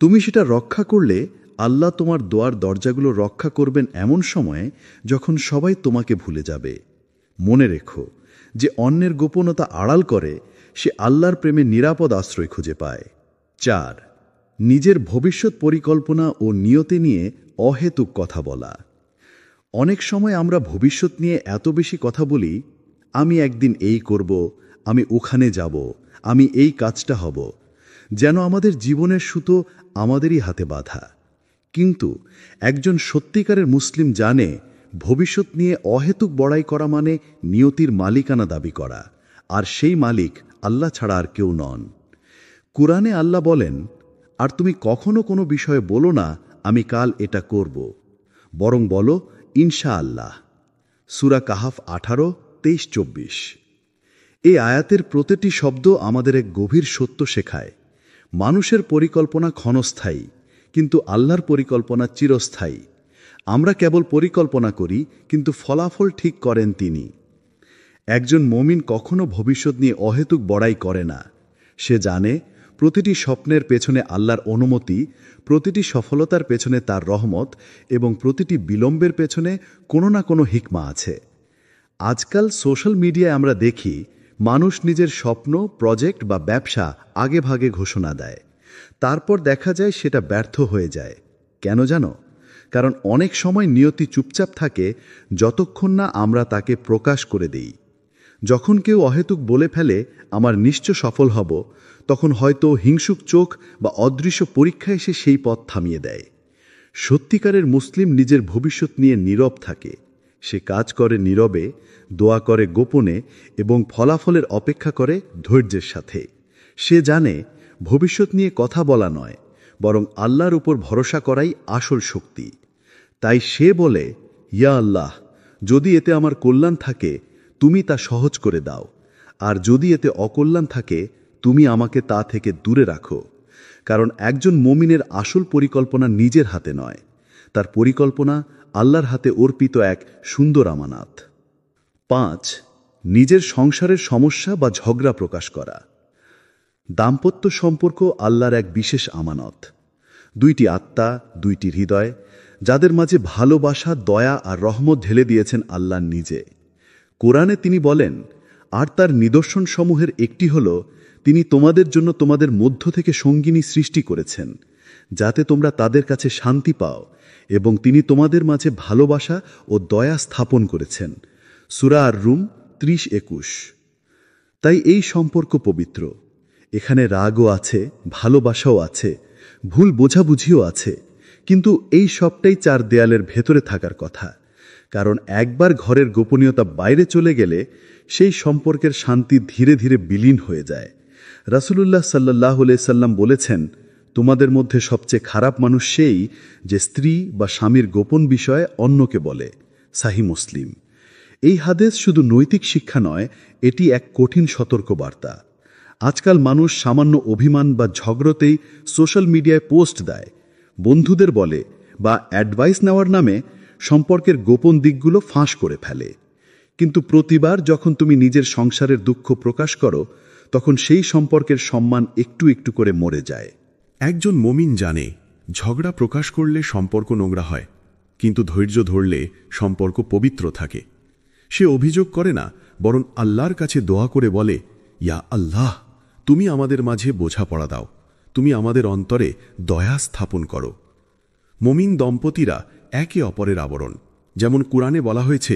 তুমি সেটা রক্ষা করলে আল্লাহ তোমার দোয়ার দরজাগুলো রক্ষা করবেন এমন সময়ে যখন সবাই তোমাকে ভুলে যাবে। মনে রেখো, যে অন্যের গোপনতা আড়াল করে সে আল্লাহর প্রেমে নিরাপদ আশ্রয় খুঁজে পায়। 4. নিজের ভবিষ্যৎ পরিকল্পনা ও নিয়তি নিয়ে অহেতুক কথা বলা। অনেক সময় আমরা ভবিষ্যৎ নিয়ে এত বেশি কথা বলি, আমি একদিন এই করব, আমি ওখানে যাব, আমি এই কাজটা হব, যেন আমাদের জীবনের সুতো আমাদেরই হাতে বাঁধা। কিন্তু একজন সত্যিকারের মুসলিম জানে, ভবিষ্যৎ নিয়ে অহেতুক বড়াই করা মানে নিয়তির মালিকানা দাবি করা, আর সেই মালিক আল্লাহ ছাড়া আর কেউ নন। কুরআনে আল্লাহ বলেন, আর তুমি কখনো কোনো বিষয়ে বলো না আমি কাল এটা করব, বরং বলো ইনশাআল্লাহ। সূরা কাহাফ 18, 23, 24। এই আয়াতের প্রতিটি শব্দ আমাদের এক গভীর সত্য শেখায়। মানুষের পরিকল্পনা ক্ষণস্থায়ী, কিন্তু আল্লাহর পরিকল্পনা চিরস্থায়ী। আমরা কেবল পরিকল্পনা করি, কিন্তু ফলাফল ঠিক করেন তিনি। একজন মুমিন কখনো ভবিষ্যৎ নিয়ে অহেতুক বড়াই করে না। সে জানে প্রতিটি স্বপ্নের পেছনে আল্লাহর অনুমতি, প্রতিটি সফলতার পেছনে তার রহমত, এবং প্রতিটি বিলম্বের পেছনে কোনো না কোনো হিকমা আছে। আজকাল সোশ্যাল মিডিয়ায় আমরা দেখি মানুষ নিজের স্বপ্ন, প্রজেক্ট বা ব্যবসা আগেভাগে ঘোষণা দেয়, তারপর দেখা যায় সেটা ব্যর্থ হয়ে যায়। কেন জানো? কারণ অনেক সময় নিয়তি চুপচাপ থাকে যতক্ষণ না আমরা তাকে প্রকাশ করে দেই। যখন কেউ অহেতুক বলে ফেলে আমার নিশ্চয় সফল হব, তখন হয়তো হিংসুক চোখ বা অদৃশ্য পরীক্ষা এসে সেই পথ থামিয়ে দেয়। সত্যিকারের মুসলিম নিজের ভবিষ্যৎ নিয়ে নীরব থাকে। সে কাজ করে নীরবে, দোয়া করে গোপনে, এবং ফলাফলের অপেক্ষা করে ধৈর্যের সাথে। সে জানে ভবিষ্যৎ নিয়ে কথা বলা নয়, বরং আল্লাহর উপর ভরসা করাই আসল শক্তি। তাই সে বলে, ইয়া আল্লাহ, যদি এতে আমার কল্যাণ থাকে তুমি তা সহজ করে দাও, আর যদি এতে অকল্যাণ থাকে তুমি আমাকে তা থেকে দূরে রাখো। কারণ একজন মুমিনের আসল পরিকল্পনা নিজের হাতে নয়, তার পরিকল্পনা আল্লাহর হাতে অর্পিত এক সুন্দর আমানত। 5. নিজের সংসারের সমস্যা বা ঝগড়া প্রকাশ করা। দাম্পত্য সম্পর্ক আল্লাহর এক বিশেষ আমানত। দুইটি আত্মা, দুইটি হৃদয়, যাদের মাঝে ভালোবাসা, দয়া আর রহমত ঢেলে দিয়েছেন আল্লাহ নিজে। কোরআনে তিনি বলেন, আর তার নিদর্শনসমূহের একটি হল তিনি তোমাদের জন্য তোমাদের মধ্য থেকে সঙ্গিনী সৃষ্টি করেছেন, যাতে তোমরা তাদের কাছে শান্তি পাও, এবং তিনি তোমাদের মাঝে ভালোবাসা ও দয়া স্থাপন করেছেন। সূরা আর-রুম 30-21। তাই এই সম্পর্ক পবিত্র। এখানে রাগও আছে, ভালোবাসাও আছে, ভুল বোঝাবুঝিও আছে, কিন্তু এই সবটাই 4 দেয়ালের ভেতরে থাকার কথা। কারণ একবার ঘরের গোপনীয়তা বাইরে চলে গেলে সেই সম্পর্কের শান্তি ধীরে ধীরে বিলীন হয়ে যায়। রাসূলুল্লাহ সাল্লাল্লাহু আলাইহি সাল্লাম বলেছেন, তোমাদের মধ্যে সবচেয়ে খারাপ মানুষ সেই যে স্ত্রী বা স্বামীর গোপন বিষয়ে অন্যকে বলে। সাহি মুসলিম। এই হাদিস শুধু নৈতিক শিক্ষা নয়, এটি এক কঠিন সতর্কবার্তা। আজকাল মানুষ সামান্য অভিমান বা ঝগড়াতেই সোশ্যাল মিডিয়ায় পোস্ট দেয়, বন্ধুদের বলে বা অ্যাডভাইস নেওয়ার নামে সম্পর্কের গোপন দিকগুলো ফাঁস করে ফেলে। কিন্তু প্রতিবার যখন তুমি নিজের সংসারের দুঃখ প্রকাশ করো, তখন সেই সম্পর্কের সম্মান একটু একটু করে মরে যায়। একজন মুমিন জানে ঝগড়া প্রকাশ করলে সম্পর্ক নোংরা হয়, কিন্তু ধৈর্য ধরলে সম্পর্ক পবিত্র থাকে। সে অভিযোগ করে না, বরং আল্লাহর কাছে দোয়া করে বলে, ইয়া আল্লাহ, তুমি আমাদের মাঝে বোঝাপড়া দাও, তুমি আমাদের অন্তরে দয়া স্থাপন করো। মুমিন দম্পতিরা একে অপরের আবরণ। যেমন কুরআনে বলা হয়েছে,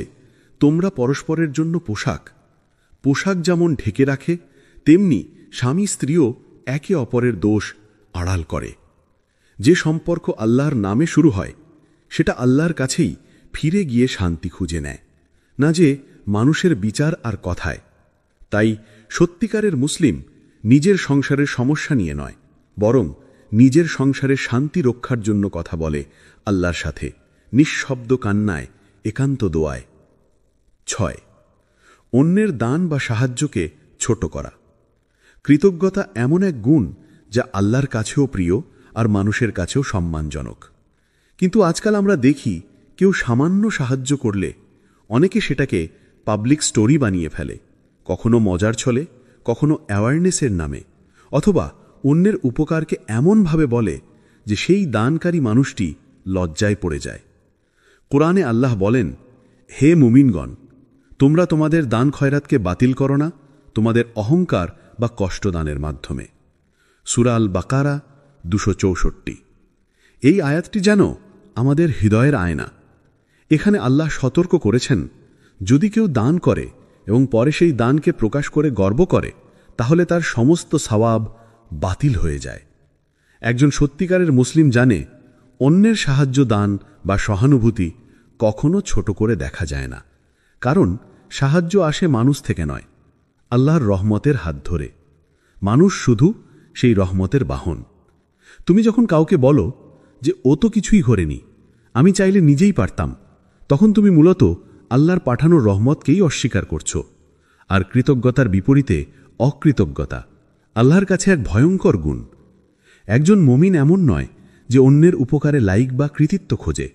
তোমরা পরস্পরের জন্য পোশাক। পোশাক যেমন ঢেকে রাখে, তেমনি স্বামী স্ত্রীও একে অপরের দোষ আড়াল করে। যে সম্পর্ক আল্লাহর নামে শুরু হয়, সেটা আল্লাহর কাছেই ফিরে গিয়ে শান্তি খুঁজে নেয়, না যে মানুষের বিচার আর কথায়। তাই সত্যিকারের মুসলিম নিজের সংসারের সমস্যা নিয়ে নয়, বরং নিজের সংসারের শান্তি রক্ষার জন্য কথা বলে আল্লাহর সাথে, নিঃশব্দ কান্নায়, একান্ত দোয়ায়। 6. অন্যের দান বা সাহায্যকে ছোট করা। কৃতজ্ঞতা এমন এক গুণ যা আল্লাহর কাছেও প্রিয় আর মানুষের কাছেও সম্মানজনক। কিন্তু আজকাল আমরা দেখি, কেউ সামান্য সাহায্য করলে অনেকে সেটাকে পাবলিক স্টোরি বানিয়ে ফেলে, কখনো মজার ছলে, কখনো অ্যাওয়ারনেসের নামে, অথবা অন্যের উপকারকে এমনভাবে বলে যে সেই দানকারী মানুষটি লজ্জায় পড়ে যায়। কোরআনে আল্লাহ বলেন, হে মুমিনগণ, তোমরা তোমাদের দান খয়রাতকে বাতিল করো না তোমাদের অহংকার বা কষ্টদানের মাধ্যমে। সূরা আল বাকারা 264। এই আয়াতটি যেন আমাদের হৃদয়ের আয়না। এখানে আল্লাহ সতর্ক করেছেন, যদি কেউ দান করে এবং পরে সেই দানকে প্রকাশ করে গর্ব করে, তাহলে তার সমস্ত সওয়াব বাতিল হয়ে যায়। একজন সত্যিকারের মুসলিম জানে, অন্যের সাহায্য দান বা সহানুভূতি কখনো ছোট করে দেখা যায় না, কারণ সাহায্য আসে মানুষ থেকে নয়, আল্লাহর রহমতের হাত ধরে। মানুষ শুধু সেই রহমতের বাহন। তুমি যখন কাউকে বলো যে ও তো কিছুই করেনি, আমি চাইলে নিজেই পারতাম, তখন তুমি মূলত আল্লাহর পাঠানো রহমতকেই অস্বীকার করছো। আর কৃতজ্ঞতার বিপরীতে অকৃতজ্ঞতা আল্লাহর কাছে এক ভয়ঙ্কর গুণ। একজন মুমিন এমন নয় যে অন্যের উপকারে লাইক বা কৃতিত্ব খোঁজে।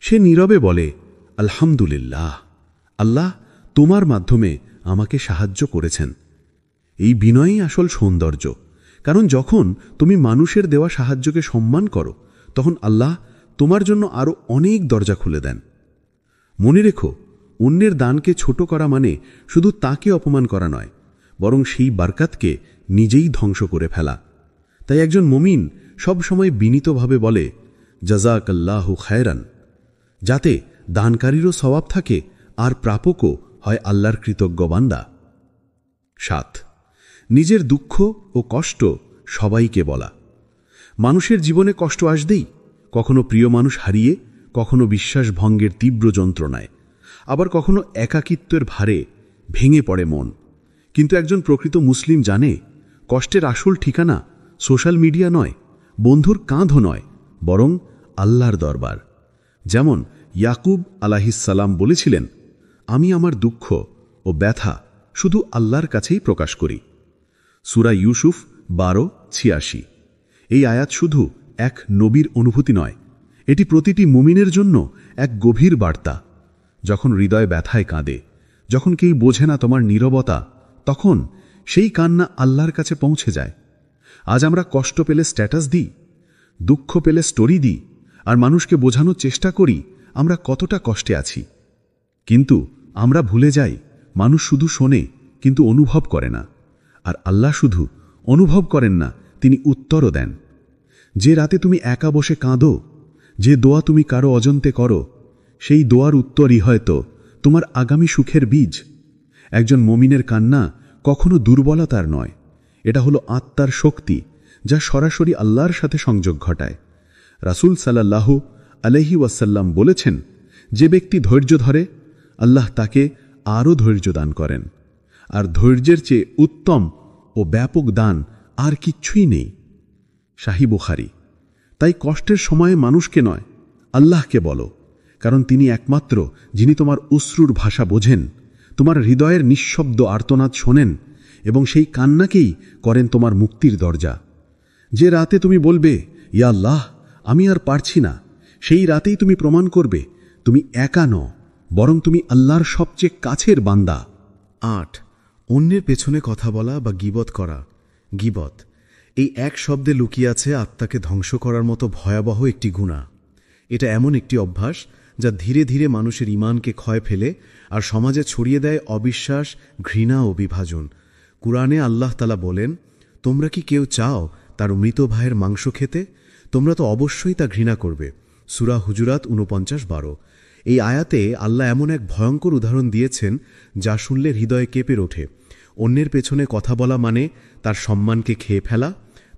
সে নীরবে বলে, আলহামদুলিল্লাহ, আল্লাহ তোমার মাধ্যমে আমাকে সাহায্য করেছেন। এই বিনয়ই আসল সৌন্দর্য, কারণ যখন তুমি মানুষের দেওয়া সাহায্যকে সম্মান করো, তখন আল্লাহ তোমার জন্য আরও অনেক দরজা খুলে দেন। মনে রেখো, অন্যের দানকে ছোট করা মানে শুধু তাকে অপমান করা নয়, বরং সেই বারকাতকে নিজেই ধ্বংস করে ফেলা। তাই একজন মুমিন সবসময় বিনীতভাবে বলে, জাযাকাল্লাহু খায়রান, যাতে দানকারীরও সওয়াব থাকে আর প্রাপকও হয় আল্লাহর কৃতজ্ঞ বান্দা। 7. নিজের দুঃখ ও কষ্ট সবাইকে বলা। মানুষের জীবনে কষ্ট আসবেই, কখনো প্রিয় মানুষ হারিয়ে, কখনো বিশ্বাস ভঙ্গের তীব্র যন্ত্রণায়, আবার কখনো একাকিত্বের ভারে ভেঙে পড়ে মন। কিন্তু একজন প্রকৃত মুসলিম জানে, কষ্টের আসল ঠিকানা সোশ্যাল মিডিয়া নয়, বন্ধুর কাঁধও নয়, বরং আল্লাহর দরবার। যেমন ইয়াকুব আলাইহিসসালাম বলেছিলেন, আমি আমার দুঃখ ও ব্যথা শুধু আল্লাহর কাছেই প্রকাশ করি। সূরা ইউসুফ 12:86। এই আয়াত শুধু এক নবীর অনুভূতি নয়, এটি প্রতিটি মুমিনের জন্য এক গভীর বার্তা। যখন হৃদয় ব্যথায় কাঁদে, যখন কেউ বোঝে না তোমার নীরবতা, তখন সেই কান্না আল্লাহর কাছে পৌঁছে যায়। আজ আমরা কষ্ট পেলে স্ট্যাটাস দিই, দুঃখ পেলে স্টোরি দিই, আর মানুষকে বোঝানোর চেষ্টা করি আমরা কতটা কষ্টে আছি। কিন্তু আমরা ভুলে যাই, মানুষ শুধু শোনে কিন্তু অনুভব করে না, আর আল্লাহ শুধু অনুভব করেন না, তিনি উত্তরও দেন। যে রাতে তুমি একা বসে কাঁদো, যে দোয়া তুমি কারো অজন্তে করো, সেই দোয়ার উত্তরই হয়তো তোমার আগামী সুখের বীজ। একজন মুমিনের কান্না কখনো দুর্বলতার নয়, এটা হলো আত্মার শক্তি, যা সরাসরি আল্লাহর সাথে সংযোগ ঘটায়। রাসূল সাল্লাল্লাহু আলাইহি ওয়াসাল্লাম বলেছেন, যে ব্যক্তি ধৈর্য ধরে, আল্লাহ তাকে আরও ধৈর্য দান করেন, আর ধৈর্যের চেয়ে উত্তম ও ব্যাপক দান আর কিচ্ছুই নেই। শাহী বুখারী। তাই কষ্টের সময়ে মানুষকে নয়, আল্লাহকে বলো, কারণ তিনি একমাত্র যিনি তোমার অশ্রুর ভাষা বোঝেন, তোমার হৃদয়ের নিঃশব্দ আর্তনাদ শোনেন এবং সেই কান্নাকেই করেন তোমার মুক্তির দরজা। যে রাতে তুমি বলবে, ইয়া আল্লাহ, আমি আর পারছি না, সেই রাতেই তুমি প্রমাণ করবে তুমি একা নও, বরং তুমি আল্লাহর সবচেয়ে কাছের বান্দা। 8. অন্যের পেছনে কথা বলা বা গীবত করা। গীবত এই এক শব্দে লুকিয়ে আছে আত্মাকে ধ্বংস করার মতো ভয়াবহ একটি গুনাহ। এটা এমন একটি অভ্যাস যা ধীরে ধীরে মানুষের ঈমানকে ক্ষয় ফেলে আর সমাজে ছড়িয়ে দেয় অবিশ্বাস, ঘৃণা ও বিভাজন। কুরআনে আল্লাহ তাআলা বলেন, তোমরা কি কেউ চাও তার মৃত ভাইয়ের মাংস খেতে? তোমরা তো অবশ্যই তা ঘৃণা করবে। সূরা হুজুরাত 49:12। এই আয়াতে আল্লাহ এমন এক ভয়ঙ্কর উদাহরণ দিয়েছেন যা শুনলে হৃদয়ে কেঁপে ওঠে। অন্যের পেছনে কথা বলা মানে তার সম্মানকে খেয়ে ফেলা,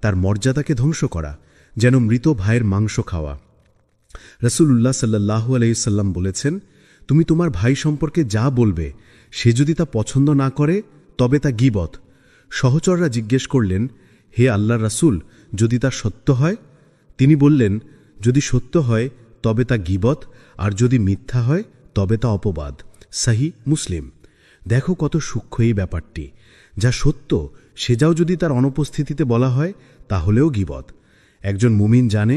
তার মর্যাদাকে ধ্বংস করা, যেন মৃত ভাইয়ের মাংস খাওয়া। রাসূলুল্লাহ সাল্লাল্লাহু আলাইহি সাল্লাম বলেছেন, তুমি তোমার ভাই সম্পর্কে যা বলবে সে যদি তা পছন্দ না করে তবে তা গীবত। সহচররা জিজ্ঞেস করলেন, হে আল্লাহর রাসূল, যদি তা সত্য হয়? তিনি বললেন, যদি সত্য হয় তবে তা গীবত, আর যদি মিথ্যা হয় তবে তা অপবাদ। সহিহ মুসলিম। দেখো কত সূক্ষ্ম এই ব্যাপারটি। যা সত্য সেটাও যদি তার অনুপস্থিতিতে বলা হয় তাহলেও গীবত। একজন মুমিন জানে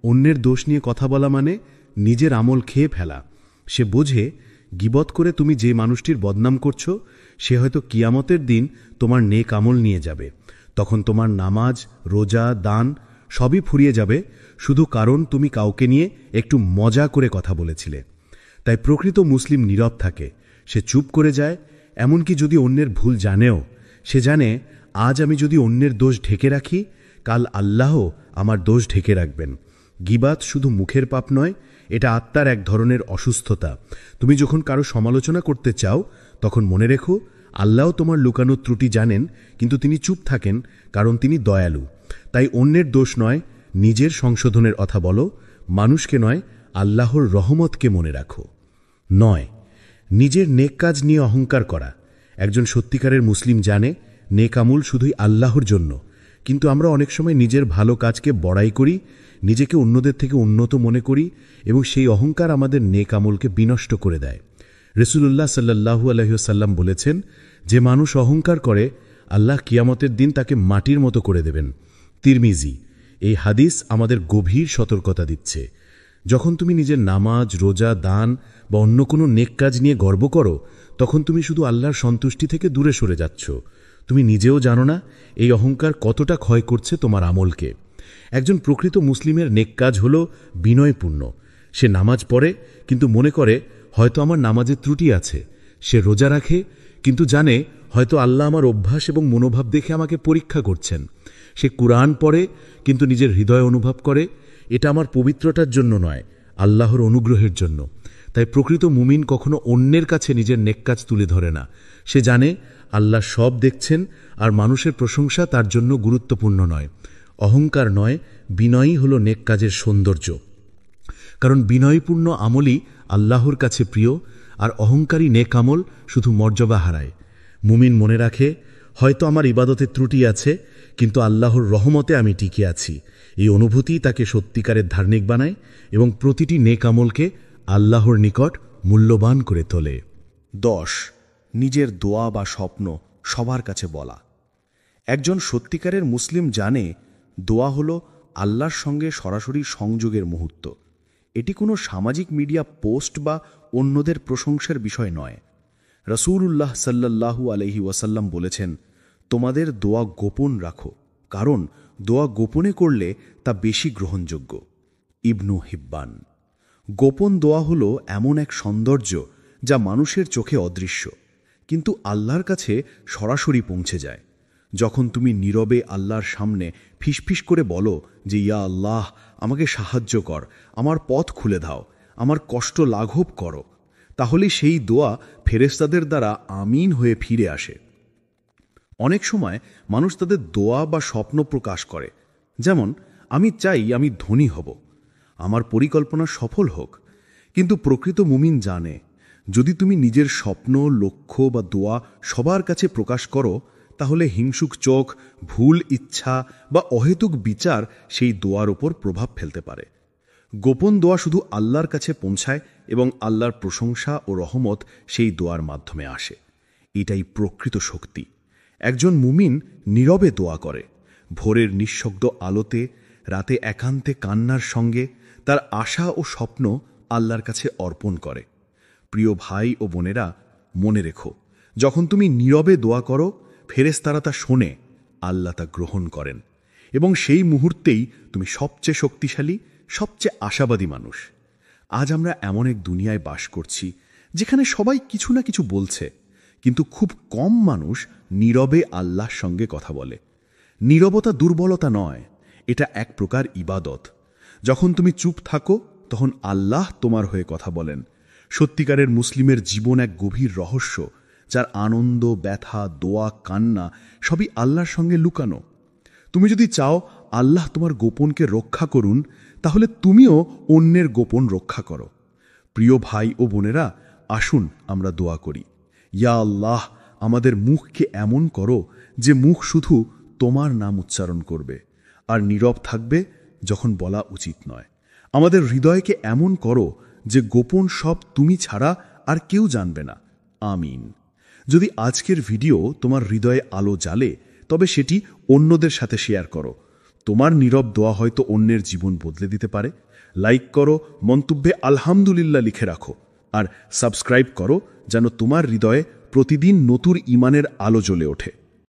অন্যের দোষ নিয়ে কথা বলা মানে নিজের আমল খেয়ে ফেলা। সে বোঝে গীবত করে তুমি যে মানুষটির বদনাম করছো সে হয়তো কিয়ামতের দিন তোমার নেক আমল নিয়ে যাবে। তখন তোমার নামাজ, রোজা, দান সবই ফুরিয়ে যাবে, শুধু কারণ তুমি কাউকে নিয়ে একটু মজা করে কথা বলেছিলে। তাই প্রকৃত মুসলিম নীরব থাকে, সে চুপ করে যায়। এমনকি যদি অন্যের ভুল জানেও, সে জানে আজ আমি যদি অন্যের দোষ ঢেকে রাখি, কাল আল্লাহ আমার দোষ ঢেকে রাখবেন। গীবাত শুধু মুখের পাপ নয়, এটা আত্মার এক ধরনের অসুস্থতা। তুমি যখন কারো সমালোচনা করতে চাও তখন মনে রেখো আল্লাহ তোমার লুকানো ত্রুটি জানেন, কিন্তু তিনি চুপ থাকেন কারণ তিনি দয়ালু। তাই অন্যের দোষ নয়, নিজের সংশোধনের কথা বলো, মানুষকে নয়, আল্লাহর রহমতকে মনে রাখো। 9. নিজের নেক কাজ নিয়ে অহংকার করা। একজন সত্যিকারের মুসলিম জানে নেক আমল শুধুই আল্লাহর জন্য, কিন্তু আমরা অনেক সময় নিজের ভালো কাজকে বড়াই করি, নিজেকে অন্যদের থেকে উন্নত মনে করি এবং সেই অহংকার আমাদের নেক আমলকে বিনষ্ট করে দেয়। রাসূলুল্লাহ সাল্লাল্লাহু আলাইহি ওয়াসাল্লাম বলেছেন, যে মানুষ অহংকার করে আল্লাহ কিয়ামতের দিন তাকে মাটির মতো করে দেবেন। তিরমিজি। এই হাদিস আমাদের গভীর সতর্কতা দিচ্ছে। যখন তুমি নিজের নামাজ, রোজা, দান বা অন্য কোনো নেক কাজ নিয়ে গর্ব করো, তখন তুমি শুধু আল্লাহর সন্তুষ্টি থেকে দূরে সরে যাচ্ছ। তুমি নিজেও জানো না এই অহংকার কতটা ক্ষয় করছে তোমার আমলকে। একজন প্রকৃত মুসলিমের নেক কাজ হল বিনয়পূর্ণ। সে নামাজ পড়ে কিন্তু মনে করে হয়তো আমার নামাজের ত্রুটি আছে। সে রোজা রাখে কিন্তু জানে হয়তো আল্লাহ আমার অভ্যাস এবং মনোভাব দেখে আমাকে পরীক্ষা করছেন। সে কুরআন পড়ে কিন্তু নিজের হৃদয় অনুভব করে এটা আমার পবিত্রতার জন্য নয়, আল্লাহর অনুগ্রহের জন্য। তাই প্রকৃত মুমিন কখনো অন্যের কাছে নিজের নেক কাজ তুলে ধরে না। সে জানে আল্লাহ সব দেখছেন আর মানুষের প্রশংসা তার জন্য গুরুত্বপূর্ণ নয়। অহংকার নয়, বিনয়ই হল নেক কাজের সৌন্দর্য। কারণ বিনয়পূর্ণ আমলই আল্লাহর কাছে প্রিয়, আর অহংকারী নেক আমল শুধু মর্যাদা হারায়। মুমিন মনে রাখে হয়তো আমার ইবাদতে ত্রুটি আছে, কিন্তু আল্লাহর রহমতে আমি টিকে আছি। এই অনুভূতি তাকে সত্যিকারের ধার্মিক বানায় এবং প্রতিটি নেক আমলকে আল্লাহর নিকট মূল্যবান করে তোলে। 10. নিজের দোয়া বা স্বপ্ন সবার কাছে বলা। একজন সত্যিকারের মুসলিম জানে দোয়া হল আল্লাহর সঙ্গে সরাসরি সংযোগের মুহূর্ত। এটি কোনো সামাজিক মিডিয়া পোস্ট বা অন্যদের প্রশংসার বিষয় নয়। রাসূলুল্লাহ সাল্লাল্লাহু আলাইহি ওয়াসাল্লাম বলেছেন, তোমাদের দোয়া গোপন রাখো, কারণ দোয়া গোপনে করলে তা বেশি গ্রহণযোগ্য। ইবনু হিব্বান। গোপন দোয়া হল এমন এক সৌন্দর্য যা মানুষের চোখে অদৃশ্য, কিন্তু আল্লাহর কাছে সরাসরি পৌঁছে যায়। যখন তুমি নীরবে আল্লাহর সামনে ফিসফিস করে বলো যে ইয়া আল্লাহ, আমাকে সাহায্য কর, আমার পথ খুলে দাও, আমার কষ্ট লাঘব করো, তাহলে সেই দোয়া ফেরেশতাদের দ্বারা আমিন হয়ে ফিরে আসে। অনেক সময় মানুষ তাদের দোয়া বা স্বপ্ন প্রকাশ করে, যেমন আমি চাই আমি ধনী হব, আমার পরিকল্পনা সফল হোক। কিন্তু প্রকৃত মুমিন জানে যদি তুমি নিজের স্বপ্ন, লক্ষ্য বা দোয়া সবার কাছে প্রকাশ করো, তাহলে হিংসুক চোখ, ভুল ইচ্ছা বা অহেতুক বিচার সেই দোয়ার ওপর প্রভাব ফেলতে পারে। গোপন দোয়া শুধু আল্লাহর কাছে পৌঁছায় এবং আল্লাহর প্রশংসা ও রহমত সেই দোয়ার মাধ্যমে আসে। এটাই প্রকৃত শক্তি। একজন মুমিন নীরবে দোয়া করে, ভোরের নিঃশব্দ আলোতে, রাতে একান্তে কান্নার সঙ্গে তার আশা ও স্বপ্ন আল্লাহর কাছে অর্পণ করে। প্রিয় ভাই ও বোনেরা, মনে রেখো, যখন তুমি নীরবে দোয়া করো, ফেরেশতারা তা শোনে, আল্লাহ তা গ্রহণ করেন, এবং সেই মুহূর্তেই তুমি সবচেয়ে শক্তিশালী, সবচেয়ে আশাবাদী মানুষ। আজ আমরা এমন এক দুনিয়ায় বাস করছি যেখানে সবাই কিছু না কিছু বলছে, কিন্তু খুব কম মানুষ নীরবে আল্লাহর সঙ্গে কথা বলে। নীরবতা দুর্বলতা নয়, এটা এক প্রকার ইবাদত। যখন তুমি চুপ থাকো, তখন আল্লাহ তোমার হয়ে কথা বলেন। সত্যিকারের মুসলিমের জীবন এক গভীর রহস্য, যার আনন্দ, ব্যথা, দোয়া, কান্না সবই আল্লাহর সঙ্গে লুকানো। তুমি যদি চাও আল্লাহ তোমার গোপনকে রক্ষা করুন, তাহলে তুমিও অন্যের গোপন রক্ষা করো। প্রিয় ভাই ও বোনেরা, আসুন আমরা দোয়া করি। ইয়া আল্লাহ, আমাদের মুখকে এমন করো যে মুখ শুধু তোমার নাম উচ্চারণ করবে আর নীরব থাকবে যখন বলা উচিত নয়। আমাদের হৃদয়কে এমন করো যে গোপন সব তুমি ছাড়া আর কেউ জানবে না। আমিন। যদি আজকের ভিডিও তোমার হৃদয়ে আলো জ্বালে, তবে সেটি অন্যদের সাথে শেয়ার করো। তোমার নীরব দোয়া হয়তো অন্যের জীবন বদলে দিতে পারে। লাইক করো, মন্তব্যে আলহামদুলিল্লাহ লিখে রাখো, আর সাবস্ক্রাইব করো যেন তোমার হৃদয়ে প্রতিদিন নতুন ঈমানের আলো জ্বলে ওঠে।